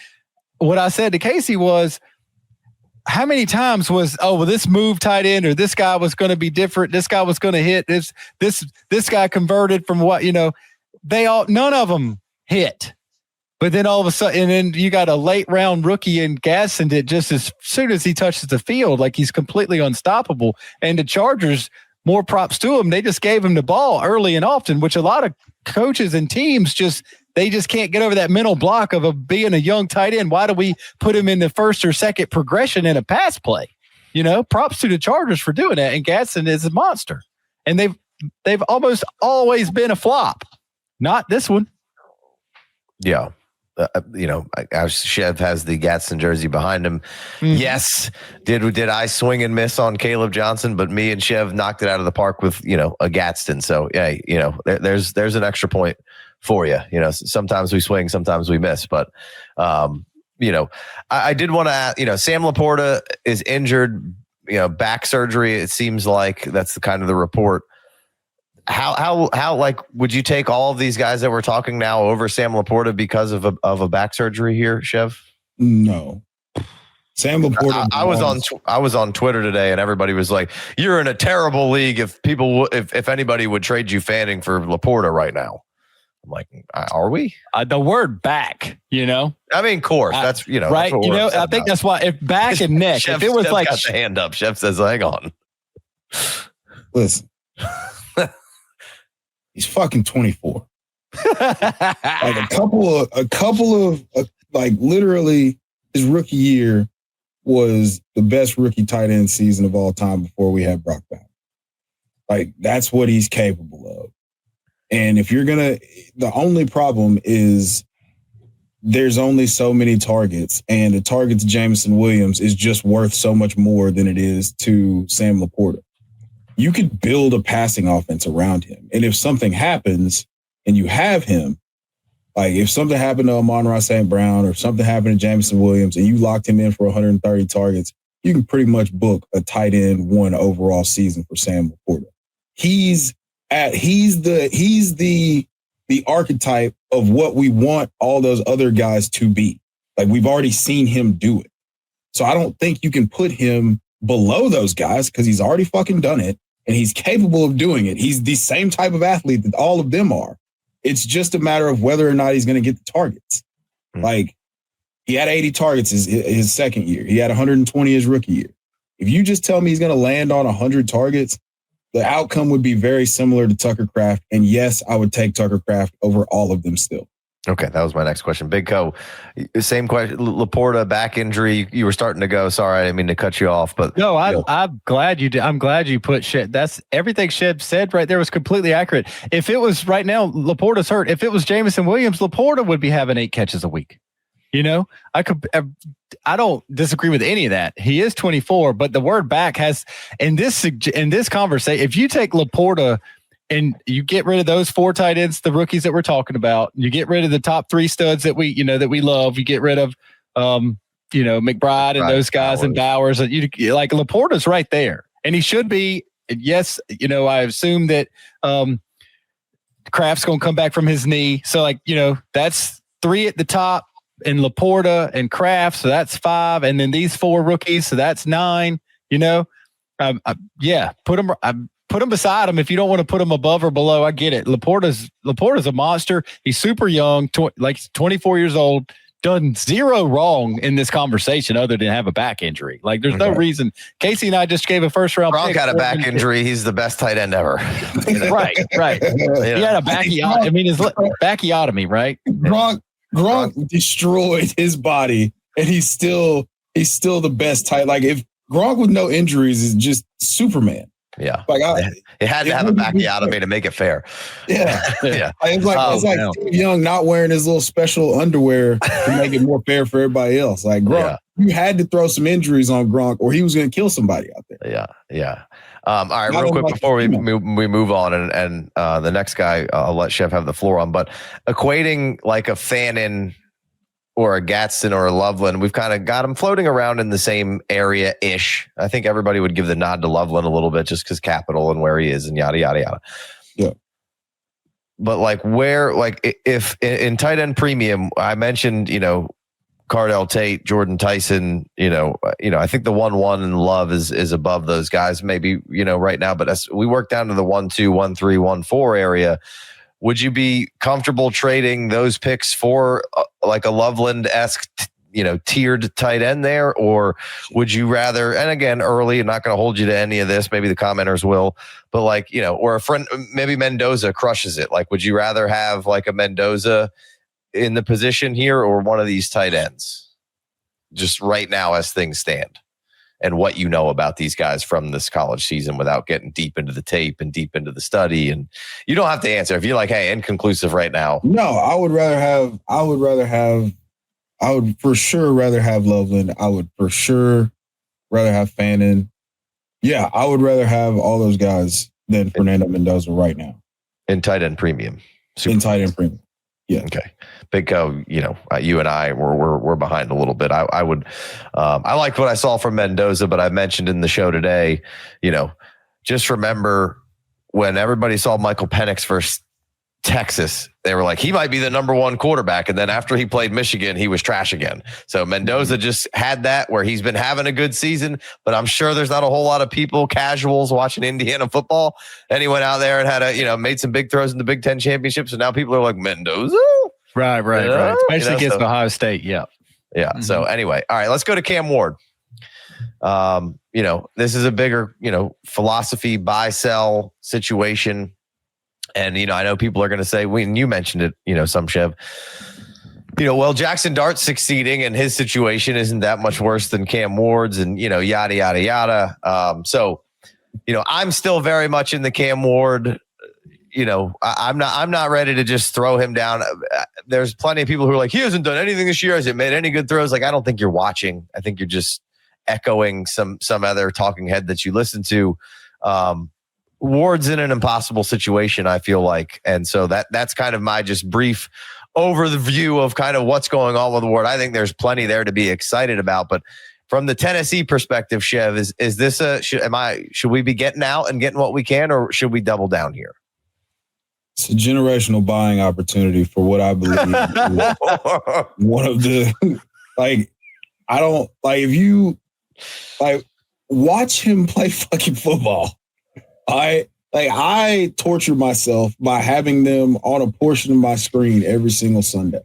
what I said to Casey was, how many times was, this move tight end, or this guy was going to be different, this guy was going to hit, this guy converted from what, none of them hit. But then all of a sudden, and then you got a late round rookie in Gadsden that just as soon as he touches the field, like, he's completely unstoppable. And the Chargers, more props to him, they just gave him the ball early and often, which a lot of coaches and teams they just can't get over that mental block of being a young tight end. Why do we put him in the first or second progression in a pass play? Props to the Chargers for doing that. And Gadsden is a monster. And they've almost always been a flop. Not this one. Yeah. Chev has the Gadsden jersey behind him. Mm-hmm. Yes. Did I swing and miss on Caleb Johnson? But me and Chev knocked it out of the park with, a Gadsden. So yeah, there's an extra point for you. Sometimes we swing, sometimes we miss. But, I did want to ask, Sam LaPorta is injured, back surgery. It seems like that's the report. How like, would you take all of these guys that we're talking now over Sam LaPorta because of a back surgery here, Chev? No. Sam LaPorta. I was on Twitter today, and everybody was like, "You're in a terrible league if anybody would trade you Fanning for LaPorta right now." I'm like, are we? The word back, I mean, course. That's right. That's I think that's why, if back and neck, Chef, if it was Chef like got the hand up, Chef says, "Hang on." Listen, he's fucking 24. Like a couple of like literally his rookie year was the best rookie tight end season of all time before we had Brock Bowers. Like that's what he's capable of. And if you're the only problem is there's only so many targets, and the target to Jameson Williams is just worth so much more than it is to Sam LaPorta. You could build a passing offense around him. And if something happens and you have him, like if something happened to Amon-Ra St. Brown or something happened to Jameson Williams and you locked him in for 130 targets, you can pretty much book a tight end 1 overall season for Sam LaPorta. He's the archetype of what we want all those other guys to be. Like we've already seen him do it. So I don't think you can put him below those guys because he's already fucking done it and he's capable of doing it. He's the same type of athlete that all of them are. It's just a matter of whether or not he's going to get the targets. Like he had 80 targets his second year. He had 120 his rookie year. If you just tell me he's going to land on 100 targets, the outcome would be very similar to Tucker Kraft. And yes, I would take Tucker Kraft over all of them still. Okay, that was my next question. Big Co, same question. LaPorta, back injury. You were starting to go. Sorry, I didn't mean to cut you off. But no, I'm glad you did. I'm glad you put shit. That's everything Sheb said right there was completely accurate. If it was right now, LaPorta's hurt. If it was Jameson Williams, LaPorta would be having 8 catches a week. You know, I don't disagree with any of that. He is 24, but the word back has in this conversation. If you take LaPorta and you get rid of those 4 tight ends, the rookies that we're talking about, you get rid of the top 3 studs that we love. You get rid of, McBride and those guys and Bowers. And you like LaPorta's right there, and he should be. Yes, I assume that Kraft's going to come back from his knee, so that's 3 at the top, and LaPorta and Kraft, so that's 5, and then these 4 rookies, so that's 9. Put him beside him if you don't want to put him above or below. I get it. LaPorta's a monster. He's super young, 24 years old. Done 0 wrong in this conversation other than have a back injury. Like there's no reason. Casey and I just gave a first round. Gronk had a back injury. He's the best tight end ever. Right. He had a bacchiotomy. I mean, his bacchiotomy, right? Gronk destroyed his body, and he's still the best tight. Like if Gronk with no injuries is just Superman. Yeah, like it had to have a backiotomy to make it fair. Yeah. It's like Steve Young not wearing his little special underwear to make it more fair for everybody else. Like Gronk, you had to throw some injuries on Gronk, or he was going to kill somebody out there. Yeah. All right, real quick before we move on, and the next guy I'll let Chef have the floor on, but equating like a Fannin or a Gadsden or a Loveland, we've kind of got them floating around in the same area-ish. I think everybody would give the nod to Loveland a little bit just because capital and where he is and yada, yada, yada. Yeah. But if in tight end premium, I mentioned, Cardell Tate, Jordan Tyson, I think the 1-1 in Love is above those guys maybe, right now, but as we work down to the 1-2, 1-3, 1-4 area, would you be comfortable trading those picks for like a Loveland-esque, tiered tight end there? Or would you rather, and again, early, I'm not going to hold you to any of this, maybe the commenters will, but or a friend, maybe Mendoza crushes it. Like, would you rather have like a Mendoza in the position here or one of these tight ends just right now as things stand? And what you know about these guys from this college season without getting deep into the tape and deep into the study. And you don't have to answer if you're like, hey, inconclusive right now. No, I would for sure rather have Loveland. I would for sure rather have Fannin. Yeah, I would rather have all those guys than Fernando Mendoza right now. In tight end premium. Tight end premium. Yeah. Okay. Big Co, you and I we're behind a little bit. I would I liked what I saw from Mendoza, but I mentioned in the show today, just remember when everybody saw Michael Penix versus Texas, they were like, he might be the number 1 quarterback. And then after he played Michigan, he was trash again. So Mendoza just had that where he's been having a good season, but I'm sure there's not a whole lot of people, casuals watching Indiana football. And he went out there and had made some big throws in the Big Ten championship. So now people are like, Mendoza? Right. Especially against Ohio State. Yeah. Mm-hmm. So anyway, all right, let's go to Cam Ward. This is a bigger, philosophy buy sell situation. And, I know people are going to say, when you mentioned it, some Chev, well, Jaxson Dart's succeeding and his situation isn't that much worse than Cam Ward's and, yada, yada, yada. So, I'm still very much in the Cam Ward. I'm not ready to just throw him down. There's plenty of people who are like, he hasn't done anything this year. Has it made any good throws? Like, I don't think you're watching. I think you're just echoing some other talking head that you listen to. Ward's in an impossible situation, I feel like. And so that's kind of my just brief overview of kind of what's going on with Ward. I think there's plenty there to be excited about, but from the Tennessee perspective, Chev, is this should we be getting out and getting what we can, or should we double down here? It's a generational buying opportunity for what I believe is one of the, if you watch him play fucking football. I torture myself by having them on a portion of my screen every single Sunday.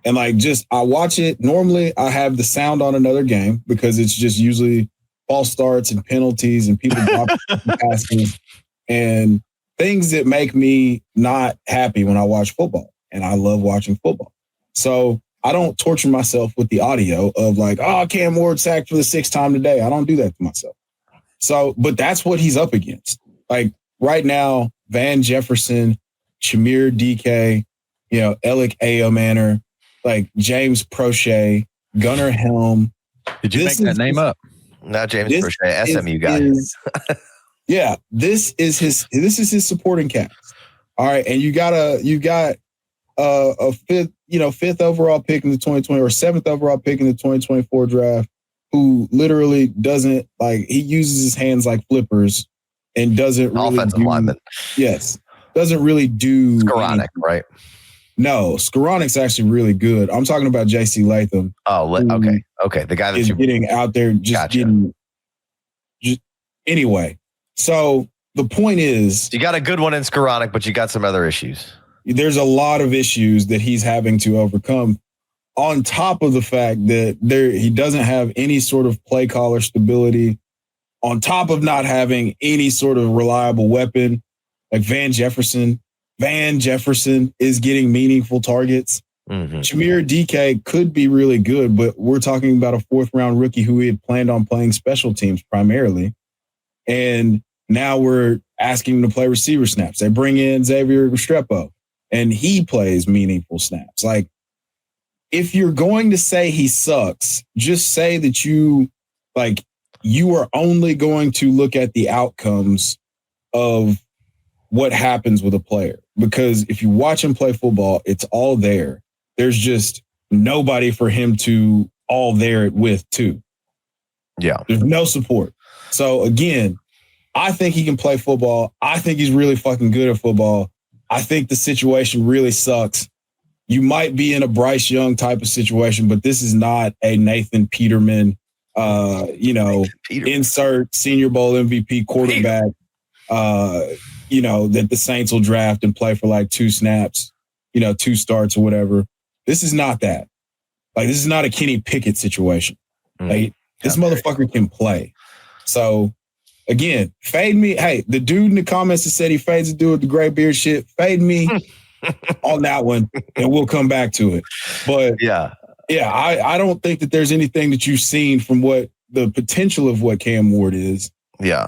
And I watch it. Normally I have the sound on another game because it's just usually false starts and penalties and people dropping passes and things that make me not happy when I watch football. And I love watching football. So I don't torture myself with the audio of Cam Ward sacked for the 6th time today. I don't do that to myself. So, but that's what he's up against. Right now, Van Jefferson, Shamir DK, Alec Ayomanor, James Prochet, Gunnar Helm. Did you make that name up? Not James Prochet, SMU guy. Yeah, this is his supporting cast. All right, and you got a fifth overall pick in the 2020 or 7th overall pick in the 2024 draft, who literally doesn't he uses his hands like flippers and doesn't really offensive lineman. Yes, doesn't really do Skoranek, right? No, Skoranik's actually really good. I'm talking about JC Latham. Oh, okay, the guy that's getting out there, anyway. So the point is, you got a good one in Skoranek, but you got some other issues. There's a lot of issues that he's having to overcome, on top of the fact that he doesn't have any sort of play caller stability, on top of not having any sort of reliable weapon. Van Jefferson is getting meaningful targets. Mm-hmm. Shamir DK could be really good, but we're talking about a 4th round rookie who we had planned on playing special teams primarily. And now we're asking him to play receiver snaps. They bring in Xavier Restrepo and he plays meaningful snaps. If you're going to say he sucks, just say that you are only going to look at the outcomes of what happens with a player. Because if you watch him play football, it's all there. There's just nobody for him to all there it with too. Yeah. There's no support. So again, I think he can play football. I think he's really fucking good at football. I think the situation really sucks. You might be in a Bryce Young type of situation, but this is not a Nathan Peterman, insert Senior Bowl MVP quarterback, that the Saints will draft and play for 2 snaps, 2 starts or whatever. This is not that. This is not a Kenny Pickett situation. This motherfucker can play. So again, fade me. Hey, the dude in the comments that said he fades the dude with the gray beard shit, fade me on that one, and we'll come back to it. But I don't think that there's anything that you've seen from what the potential of what Cam Ward is. Yeah.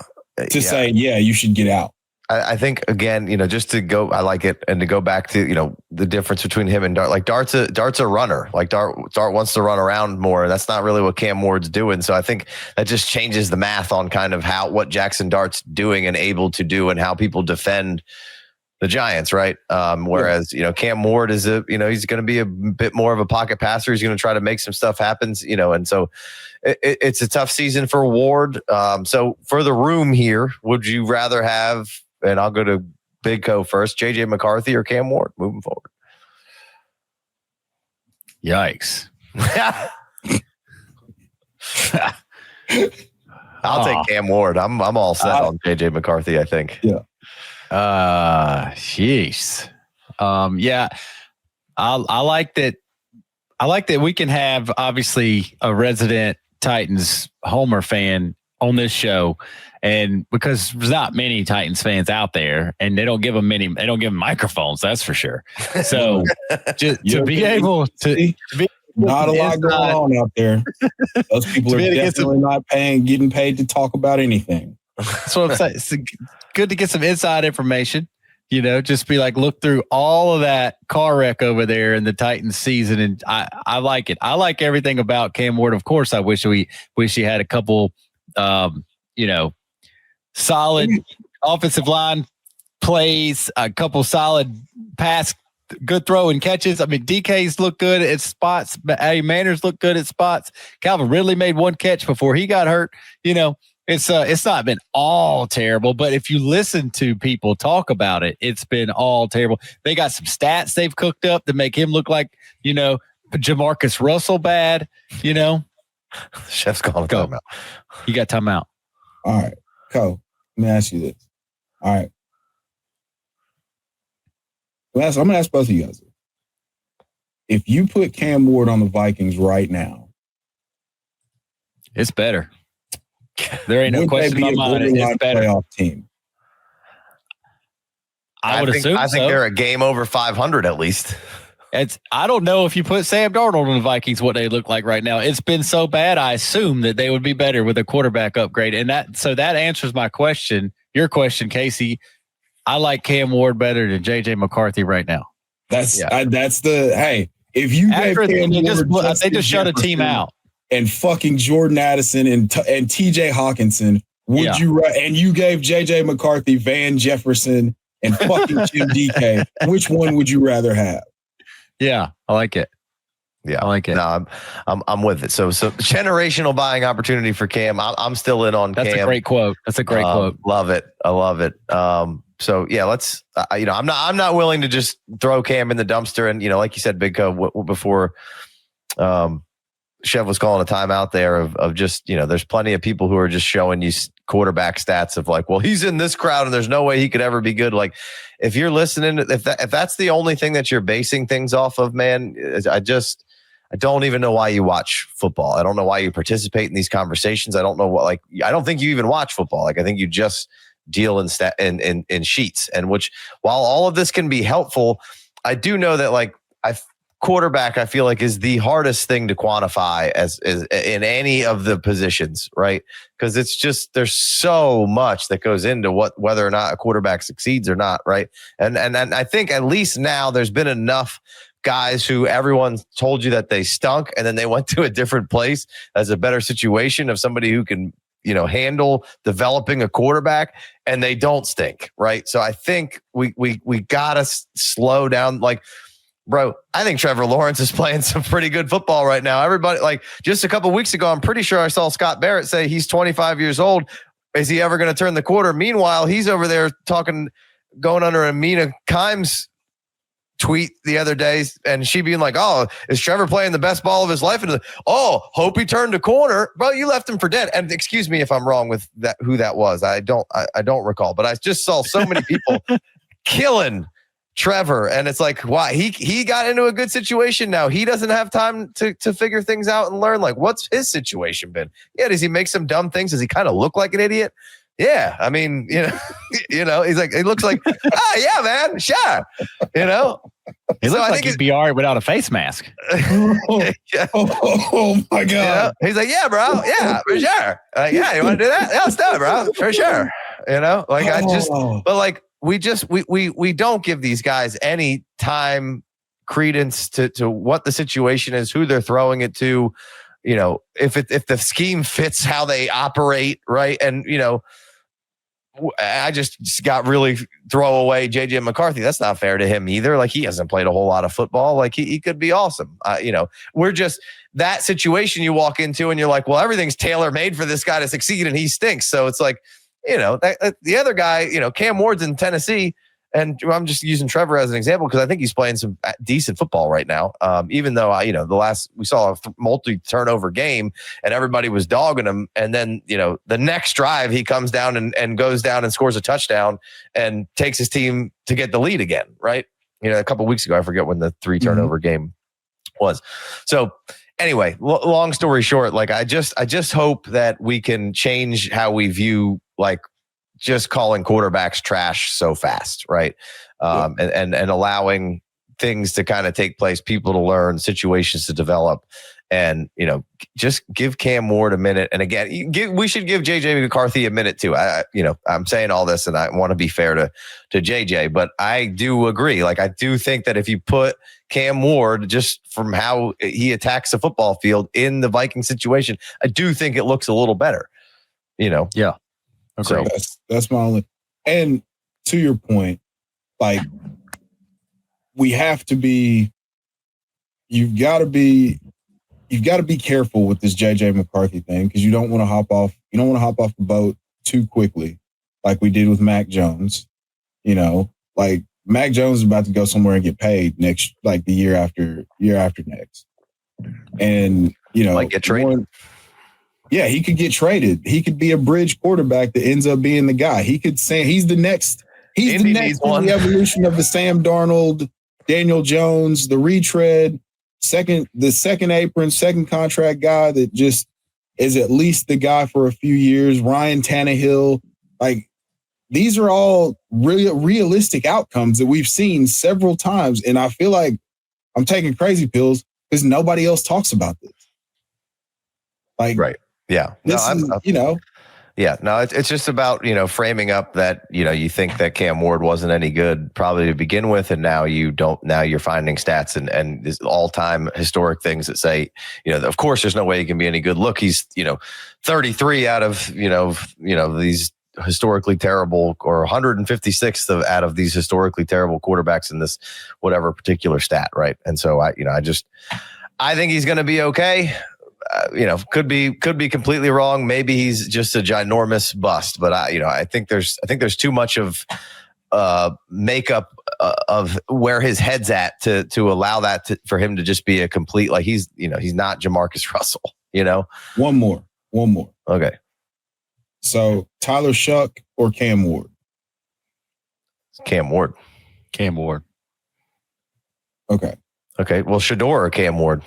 To say, you should get out. I think again, just to go, I like it, and to go back to the difference between him and Dart. Dart's a runner. Dart wants to run around more. That's not really what Cam Ward's doing. So I think that just changes the math on kind of what Jaxson Dart's doing and able to do, and how people defend the Giants, right? Whereas Cam Ward is he's going to be a bit more of a pocket passer. He's going to try to make some stuff happen. And so it's a tough season for Ward. So for the room here, would you rather have? And I'll go to Big Co first. JJ McCarthy or Cam Ward moving forward? Yikes. I'll take Cam Ward. I'm all set on JJ McCarthy, I think. Yeah. Jeez. I like that. I like that we can have obviously a resident Titans homer fan on this show, and because there's not many Titans fans out there, and they don't give them microphones, that's for sure. So just to be able to be not a lot going on out there. Those people are definitely not getting paid to talk about anything. That's what I'm saying. It's good to get some inside information. Just be like, look through all of that car wreck over there in the Titans season. And I like it. I like everything about Cam Ward. Of course, I wish he had a couple, solid offensive line plays, a couple solid pass, good throw and catches. I mean, DK's look good at spots. Manners look good at spots. Calvin Ridley made one catch before he got hurt. It's not been all terrible, but if you listen to people talk about it, it's been all terrible. They got some stats they've cooked up to make him look like, Jamarcus Russell bad, Chef's calling timeout. You got timeout. All right. Co, let me ask you this. All right. I'm going to ask both of you guys. If you put Cam Ward on the Vikings right now, it's better. There ain't no question in my mind. It's better. Playoff team. I would assume. I think they're a game over 500 at least. I don't know if you put Sam Darnold on the Vikings, what they look like right now. It's been so bad. I assume that they would be better with a quarterback upgrade, and that answers my question. Your question, Casey. I like Cam Ward better than JJ McCarthy right now. If you gave Cam Ward, they just shut a team out. And fucking Jordan Addison and TJ Hawkinson, and you gave JJ McCarthy, Van Jefferson, and fucking Jim DK, which one would you rather have? Yeah, I like it. Yeah, I like it. No, I'm with it. So generational buying opportunity for Cam. I'm still in on Cam. That's a great quote. Love it. I love it. So yeah, let's. I'm not willing to just throw Cam in the dumpster. And like you said, Big Co, before. Chev was calling a timeout there of just, there's plenty of people who are just showing you quarterback stats of like, well, he's in this crowd and there's no way he could ever be good. Like if you're listening, if that's the only thing that you're basing things off of, man, I don't even know why you watch football. I don't know why you participate in these conversations. I don't know I don't think you even watch football. Like I think you just deal in sheets, and which while all of this can be helpful, I do know that quarterback, I feel like, is the hardest thing to quantify as in any of the positions, right? Because it's just there's so much that goes into whether or not a quarterback succeeds or not, right? And I think at least now there's been enough guys who everyone told you that they stunk, and then they went to a different place as a better situation of somebody who can handle developing a quarterback, and they don't stink, right? So I think we gotta slow down, Bro, I think Trevor Lawrence is playing some pretty good football right now. Everybody, just a couple of weeks ago, I'm pretty sure I saw Scott Barrett say he's 25 years old. Is he ever going to turn the quarter? Meanwhile, he's over there going under Amina Kimes' tweet the other day, and she being like, "Oh, is Trevor playing the best ball of his life?" And hope he turned a corner. Bro, you left him for dead. And excuse me if I'm wrong with that, who that was. I don't recall, but I just saw so many people killing Trevor, and it's like, why he got into a good situation now. He doesn't have time to figure things out and learn. Like, what's his situation been? Yeah, does he make some dumb things? Does he kind of look like an idiot? Yeah, I mean, he's like, he looks like, yeah, man, sure, He looks like he'd be all right without a face mask. Yeah. Oh my God! He's like, yeah, bro, yeah, for sure. Yeah, you want to do that? Yeah, let's do it, bro, for sure. We don't give these guys any time, credence to what the situation is, who they're throwing it to, if the scheme fits how they operate, right? And I just got really throw away JJ McCarthy. That's not fair to him either. Like, he hasn't played a whole lot of football. Like, he could be awesome. We're just that situation you walk into and you're like, well, everything's tailor made for this guy to succeed and he stinks. So it's like, the other guy, Cam Ward's in Tennessee, and I'm just using Trevor as an example because I think he's playing some decent football right now. Even though we saw a multi-turnover game and everybody was dogging him, and then the next drive he comes down and goes down and scores a touchdown and takes his team to get the lead again, right? A couple of weeks ago, I forget when the 3 turnover game was. So anyway, long story short, like I just hope that we can change how we view like just calling quarterbacks trash so fast, right? And allowing things to kind of take place, people to learn, situations to develop, and just give Cam Ward a minute. And again, we should give JJ McCarthy a minute too. I'm saying all this, and I want to be fair to JJ, but I do agree. Like I do think that if you put Cam Ward, just from how he attacks the football field in the Viking situation, I do think it looks a little better. Yeah. Okay. So that's my only. And to your point, like we have to be. You've got to be careful with this JJ McCarthy thing because you don't want to hop off. You don't want to hop off the boat too quickly, like we did with Mac Jones. Like Mac Jones is about to go somewhere and get paid next, like the year after next, and like get traded. Yeah, he could get traded. He could be a bridge quarterback that ends up being the guy. He could say he's the next. He's Indy the next needs in one. the evolution of the Sam Darnold, Daniel Jones, the retread, the second apron, second contract guy that just is at least the guy for a few years. Ryan Tannehill, like these are all realistic outcomes that we've seen several times, and I feel like I'm taking crazy pills because nobody else talks about this. Like, right. Yeah. Yeah. No, it's just about, framing up that, you think that Cam Ward wasn't any good probably to begin with. And now you're finding stats and this all-time historic things that say, of course there's no way he can be any good. Look, he's, 33 out of, these historically terrible, or 156th out of these historically terrible quarterbacks in this whatever particular stat. Right. And so I think he's going to be okay. Could be completely wrong. Maybe he's just a ginormous bust, but I think there's too much of makeup of where his head's at to allow that for him to just be a complete, like he's not Jamarcus Russell, One more. Okay. So Tyler Shuck or Cam Ward? Cam Ward. Okay. Well, Shador or Cam Ward?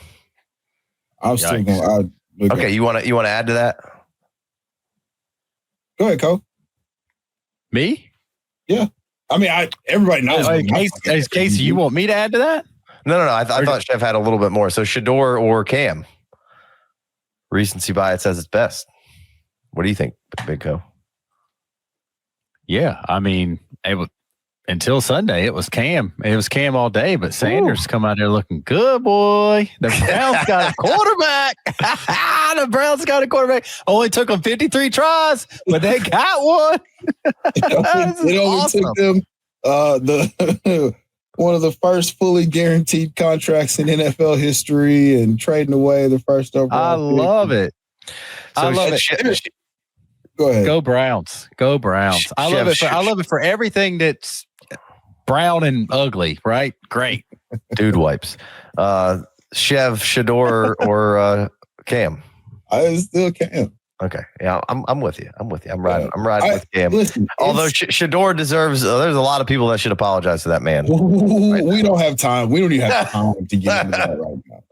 I'm still going. Okay. You want to add to that? Go ahead, Cole. Me? Yeah. I mean, everybody knows. Casey, you want me to add to that? No. I thought Chef had a little bit more. So Shador or Cam? Recency bias says it's best. What do you think, Big Co? Yeah, I mean, until Sunday, it was Cam. It was Cam all day, but Sanders come out there looking good, boy. The Browns got a quarterback. The Browns got a quarterback. Only took them 53 tries, but they got one. It only took them one of the first fully guaranteed contracts in NFL history and trading away the first overall. I love it. I love it. Go ahead. Go Browns. Go Browns. I love it. I love it for everything that's brown and ugly, right? Great. Dude wipes. Chev, Shador, or Cam? I still Cam. Okay. Yeah, I'm with you. I'm riding with Cam. Listen, although Shador deserves, there's a lot of people that should apologize to that man. We don't have time. We don't even have time to get into that right now.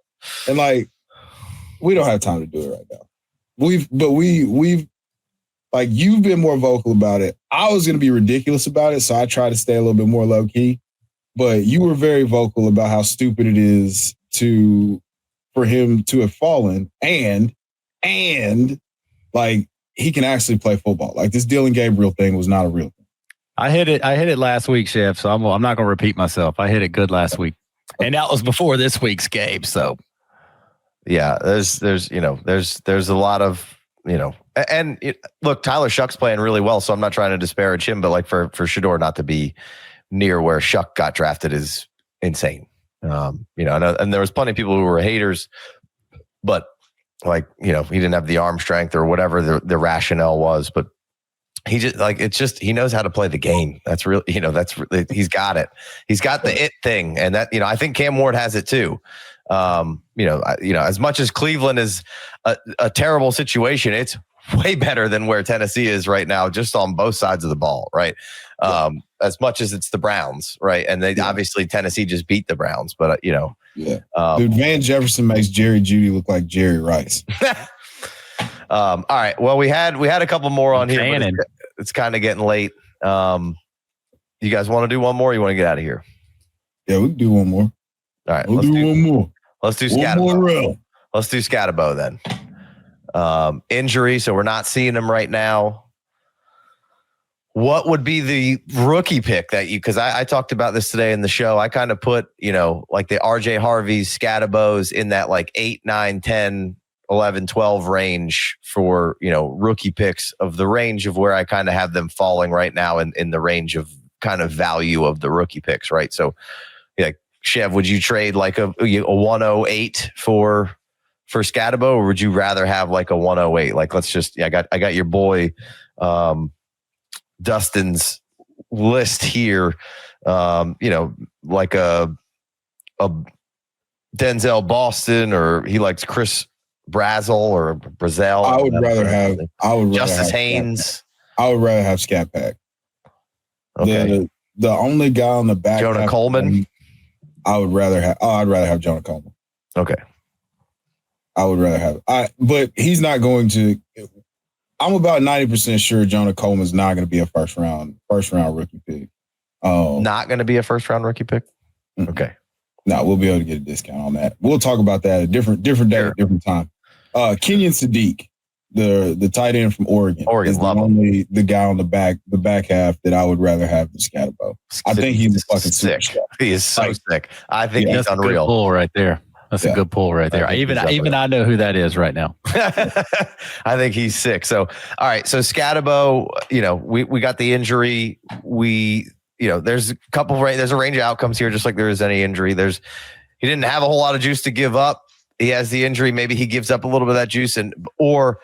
And like, we don't have time to do it right now. We've like, you've been more vocal about it. I was going to be ridiculous about it, so I try to stay a little bit more low key. But you were very vocal about how stupid it is for him to have fallen, and like, he can actually play football. Like, this Dylan Gabriel thing was not a real thing. I hit it last week, Chef. So I'm not going to repeat myself. I hit it good last week, and that was before this week's game. So yeah, there's a lot of. Look, Tyler Shuck's playing really well, so I'm not trying to disparage him, but like for Shador not to be near where Shuck got drafted is insane. And there was plenty of people who were haters, but like, he didn't have the arm strength or whatever the rationale was, but he just he knows how to play the game. That's really, he's got it. He's got the it thing. And that, I think Cam Ward has it too. As much as Cleveland is a terrible situation, it's way better than where Tennessee is right now, just on both sides of the ball, right? As much as it's the Browns, right? And they obviously Tennessee just beat the Browns, but dude, Van Jefferson makes Jerry Jeudy look like Jerry Rice. All right. Well, we had a couple more on here, but it's kind of getting late. You guys want to do one more? Or you want to get out of here? Yeah, we can do one more. All right, we'll do one more. Let's do Skattebo. Let's do Skattebo then. Injury, so we're not seeing him right now. What would be the rookie pick that you, because I talked about this today in the show. I kind of put, like the RJ Harveys, Skattebos in that like 8, 9, 10, 11, 12 range for, rookie picks of the range of where I kind of have them falling right now in the range of kind of value of the rookie picks, right? So, Chev, would you trade like a 108 for Skattebo, or would you rather have like a 108? Like, let's just, I got your boy Dustin's list here. Like a Denzel Boston, or he likes Chris Brazel or Brazel. I would rather have Justice Haynes. I would rather have Scat Pack. Okay. The only guy on the back, Jonah Coleman. I'd rather have Jonah Coleman. Okay. I would rather have but he's not going to. I'm about 90% sure Jonah Coleman's not going to be a first round rookie pick. Not going to be a first round rookie pick. Mm-mm. Okay. No, we'll be able to get a discount on that. We'll talk about that at a different day, different time. Kenyon Sadiq, the tight end from Oregon, is the guy on the back half that I would rather have than Skattebo. I think he's fucking sick. superstar. He is so sick. I think he's unreal. That's a good pull right there. That's a good pull right there. Even I know who that is right now. I think he's sick. So, all right. So Skattebo, we got the injury. There's a couple, there's a range of outcomes here, just like there is any injury. He didn't have a whole lot of juice to give up. He has the injury. Maybe he gives up a little bit of that juice, or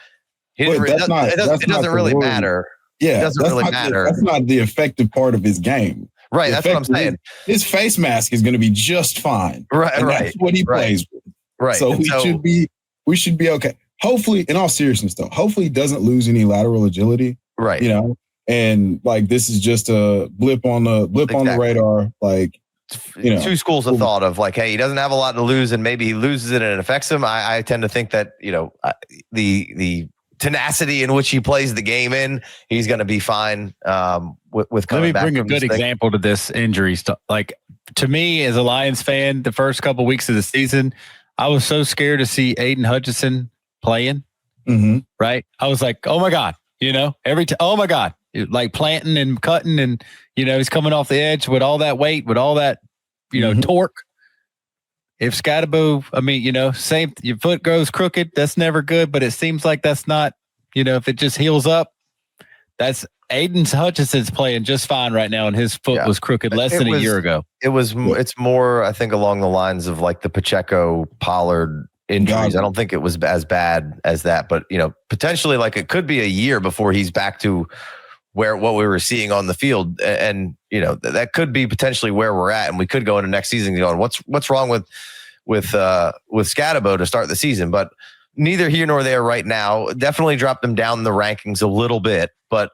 it doesn't really matter. Yeah, it doesn't really matter. That's not the effective part of his game. Right. That's what I'm saying. His face mask is going to be just fine. Right. And that's what he plays with. Right. So we should be okay. Hopefully, in all seriousness though, hopefully he doesn't lose any lateral agility. Right. And like this is just a blip on the radar. Like, two schools of thought of like, hey, he doesn't have a lot to lose, and maybe he loses it and it affects him. I tend to think that the tenacity in which he plays the game in, he's going to be fine. With let me bring a good example to this injury stuff. Like, to me, as a Lions fan, the first couple weeks of the season, I was so scared to see Aiden Hutchinson playing. Mm-hmm. Right, I was like, oh my god, oh my god, like planting and cutting, and he's coming off the edge with all that weight, with all that torque. If Skattebo, same, your foot goes crooked, that's never good, but it seems like that's not, if it just heals up, that's Aiden Hutchinson's playing just fine right now, and his foot was crooked less than a year ago. It's more, I think, along the lines of like the Pacheco Pollard injuries. I don't think it was as bad as that, but potentially like it could be a year before he's back to what we were seeing on the field, and that could be potentially where we're at, and we could go into next season going, what's wrong with Skattebo to start the season? But neither here nor there right now. Definitely dropped them down the rankings a little bit, but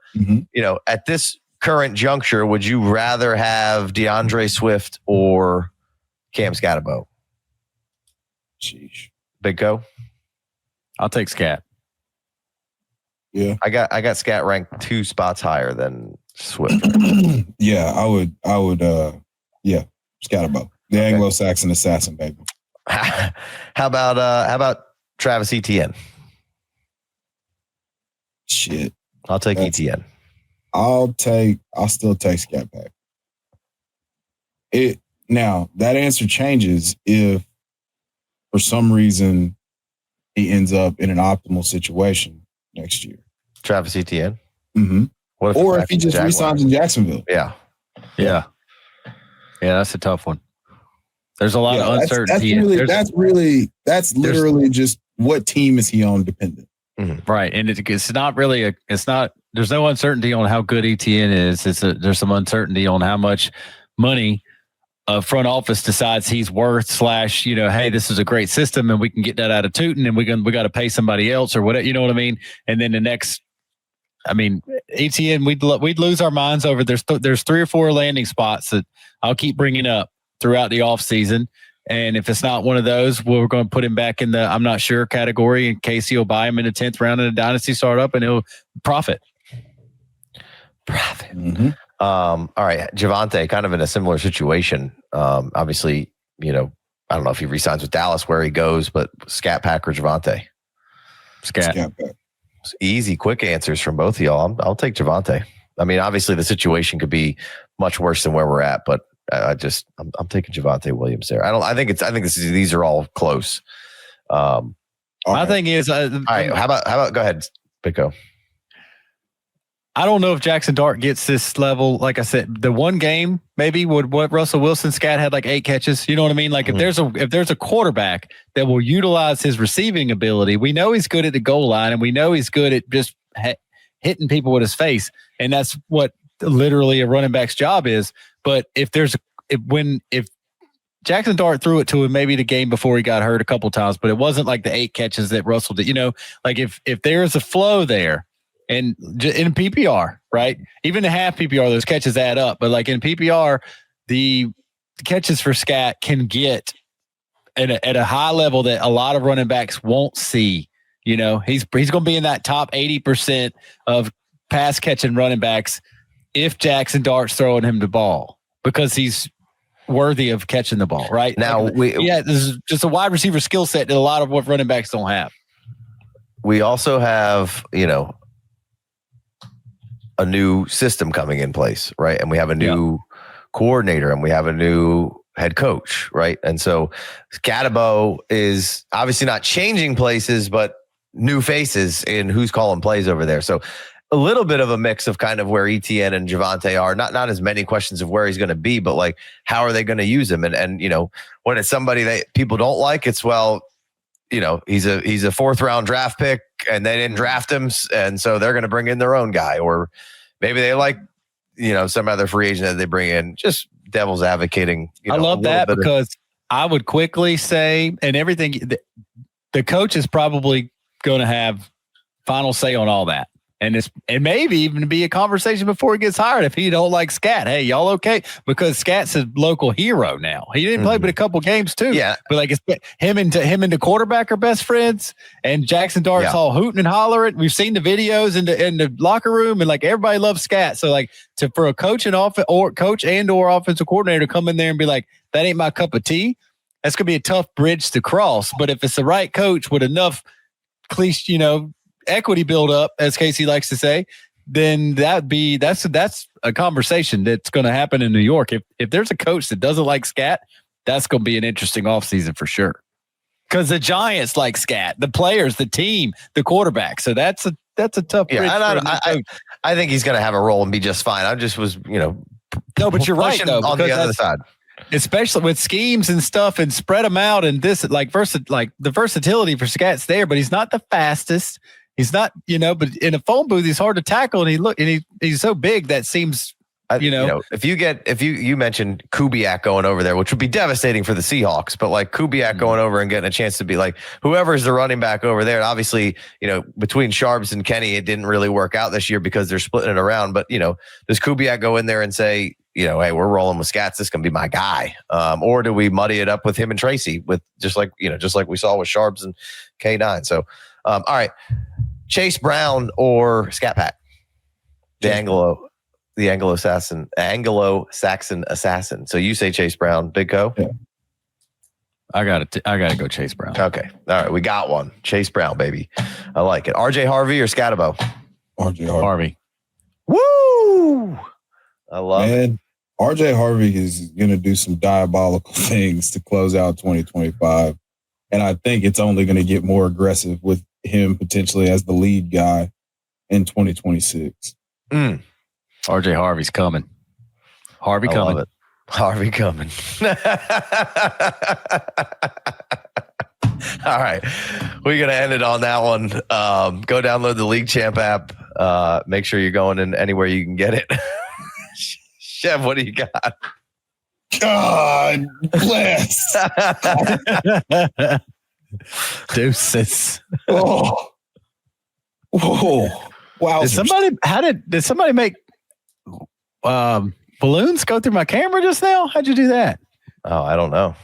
at this current juncture, would you rather have DeAndre Swift or Cam Skattebo? Sheesh. Big go. I'll take Scat. Yeah, I got Scat ranked 2 spots higher than Swift. Yeah, I would. Skattebo, the Anglo-Saxon assassin, baby. How about Travis Etienne? Shit, I'll take Etienne. I'll still take Scat Pack. Now that answer changes if for some reason he ends up in an optimal situation next year. Travis Etienne. Mm-hmm. Or if he just resigns in Jacksonville. Yeah. That's a tough one. There's a lot of uncertainty. That's literally just what team is he on dependent. Mm-hmm. Right. And it's not really there's no uncertainty on how good ETN is. There's some uncertainty on how much money a front office decides he's worth / hey, this is a great system and we can get that out of Tootin and we got to pay somebody else or whatever, you know what I mean? And then the next, ETN, we'd lose our minds over. There's 3 or 4 landing spots that I'll keep bringing up throughout the off season. And if it's not one of those, we're going to put him back in the I'm not sure category in case he'll buy him in the 10th round in a dynasty startup and he'll profit. Mm-hmm. All right, Javonte, kind of in a similar situation. Obviously, I don't know if he resigns with Dallas where he goes, but Scat Pack or Javonte? Scat Pack. Easy, quick answers from both of y'all. I'll take Javonte. Obviously the situation could be much worse than where we're at, but I'm taking Javonte Williams there. I think these are all close. My thing is, all right. How about go ahead, Pico. I don't know if Jaxson Dart gets this level. Like I said, the one game maybe would what Russell Wilson Scat had like 8 catches. You know what I mean? Like if there's a quarterback that will utilize his receiving ability, we know he's good at the goal line, and we know he's good at just hitting people with his face, and that's what literally a running back's job is. But if Jaxson Dart threw it to him maybe the game before he got hurt a couple times, but it wasn't like the 8 catches that Russell did. Like if there's a flow there. And in PPR, right? Even in half PPR, those catches add up. But like in PPR, the catches for Scat can get at a high level that a lot of running backs won't see. He's going to be in that top 80% of pass catching running backs if Jaxson Dart's throwing him the ball because he's worthy of catching the ball, right? Now, this is just a wide receiver skill set that a lot of what running backs don't have. We also have, a new system coming in place, right? And we have a new coordinator and we have a new head coach, right? And so Skattebo is obviously not changing places, but new faces in who's calling plays over there. So a little bit of a mix of kind of where ETN and Javonte are. Not as many questions of where he's going to be, but like how are they going to use him? And when it's somebody that people don't like, it's he's a 4th round draft pick and they didn't draft him. And so they're going to bring in their own guy, or maybe they like, some other free agent that they bring in, just devil's advocating. I love that because I would quickly say, and everything, the coach is probably going to have final say on all that. And it maybe even be a conversation before he gets hired if he don't like Scat. Hey, y'all okay? Because Scat's a local hero now. He didn't play but a couple games too. Yeah, but like him and the quarterback are best friends. And Jaxson Dart's all hooting and hollering. We've seen the videos in the locker room, and like everybody loves Scat. So like for a coach and offensive coordinator to come in there and be like, that ain't my cup of tea. That's gonna be a tough bridge to cross. But if it's the right coach with enough equity build up, as Casey likes to say, then that's a conversation that's going to happen in New York. If there's a coach that doesn't like Scat, that's going to be an interesting offseason for sure. Because the Giants like Scat, the players, the team, the quarterback. So that's a tough. Yeah, I think he's going to have a role and be just fine. I just was no, but you're right though, on the other side. Especially with schemes and stuff and spread them out and this like the versatility for Scat's there, but he's not the fastest. He's not, but in a phone booth, he's hard to tackle, and he's so big that seems, if you mentioned Kubiak going over there, which would be devastating for the Seahawks, but like Kubiak going over and getting a chance to be like whoever's the running back over there. And obviously, between Sharps and Kenny, it didn't really work out this year because they're splitting it around. But does Kubiak go in there and say, hey, we're rolling with Scats, this is gonna be my guy, or do we muddy it up with him and Tracy with just like we saw with Sharps and K9? So, all right. Chase Brown or Scat Pack? The Anglo-Saxon assassin. So you say Chase Brown, Big Co? Yeah. I gotta go Chase Brown. Okay. All right. We got one. Chase Brown, baby. I like it. RJ Harvey or Skattebo? RJ Harvey. Woo! I love it. RJ Harvey is going to do some diabolical things to close out 2025. And I think it's only going to get more aggressive with him potentially as the lead guy in 2026. RJ Harvey's coming. Harvey coming. All right. We're going to end it on that one. Go download the League Champ app. Make sure you're going in anywhere you can get it. Chev, what do you got? God bless. Deuces. Oh. Wow. Did somebody make balloons go through my camera just now? How'd you do that? Oh, I don't know.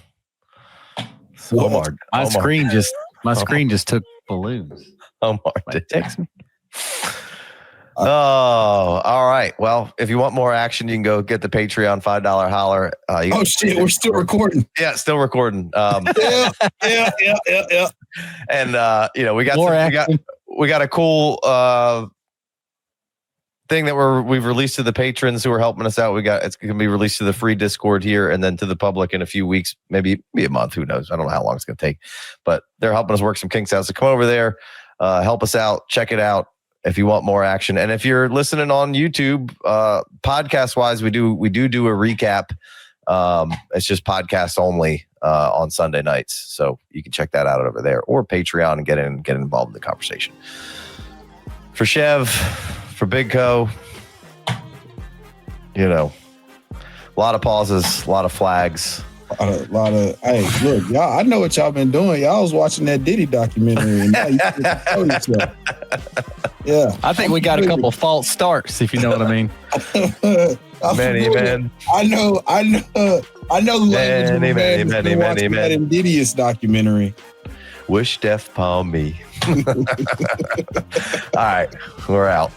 My screen just took balloons. Omar did. Text me. Oh, all right. Well, if you want more action, you can go get the Patreon $5 holler. Oh shit, we're still recording. Yeah, still recording. Yeah. And we got More action. we got a cool thing that we've released to the patrons who are helping us out. It's going to be released to the free Discord here and then to the public in a few weeks, maybe a month. Who knows? I don't know how long it's going to take, but they're helping us work some kinks out. So come over there, help us out, check it out if you want more action. And if you're listening on YouTube, podcast wise, we do a recap. It's just podcast only on Sunday nights, so you can check that out over there or Patreon and get involved in the conversation. For Chev, for Big Co, a lot of pauses, a lot of flags. A lot of hey, look, y'all. I know what y'all been doing. Y'all was watching that Diddy documentary, and now you show yourself. Yeah, I think we got a couple false starts, if you know what I mean. Man. I know the language of a man that's been watching that insidious documentary. Wish death upon me. All right, we're out.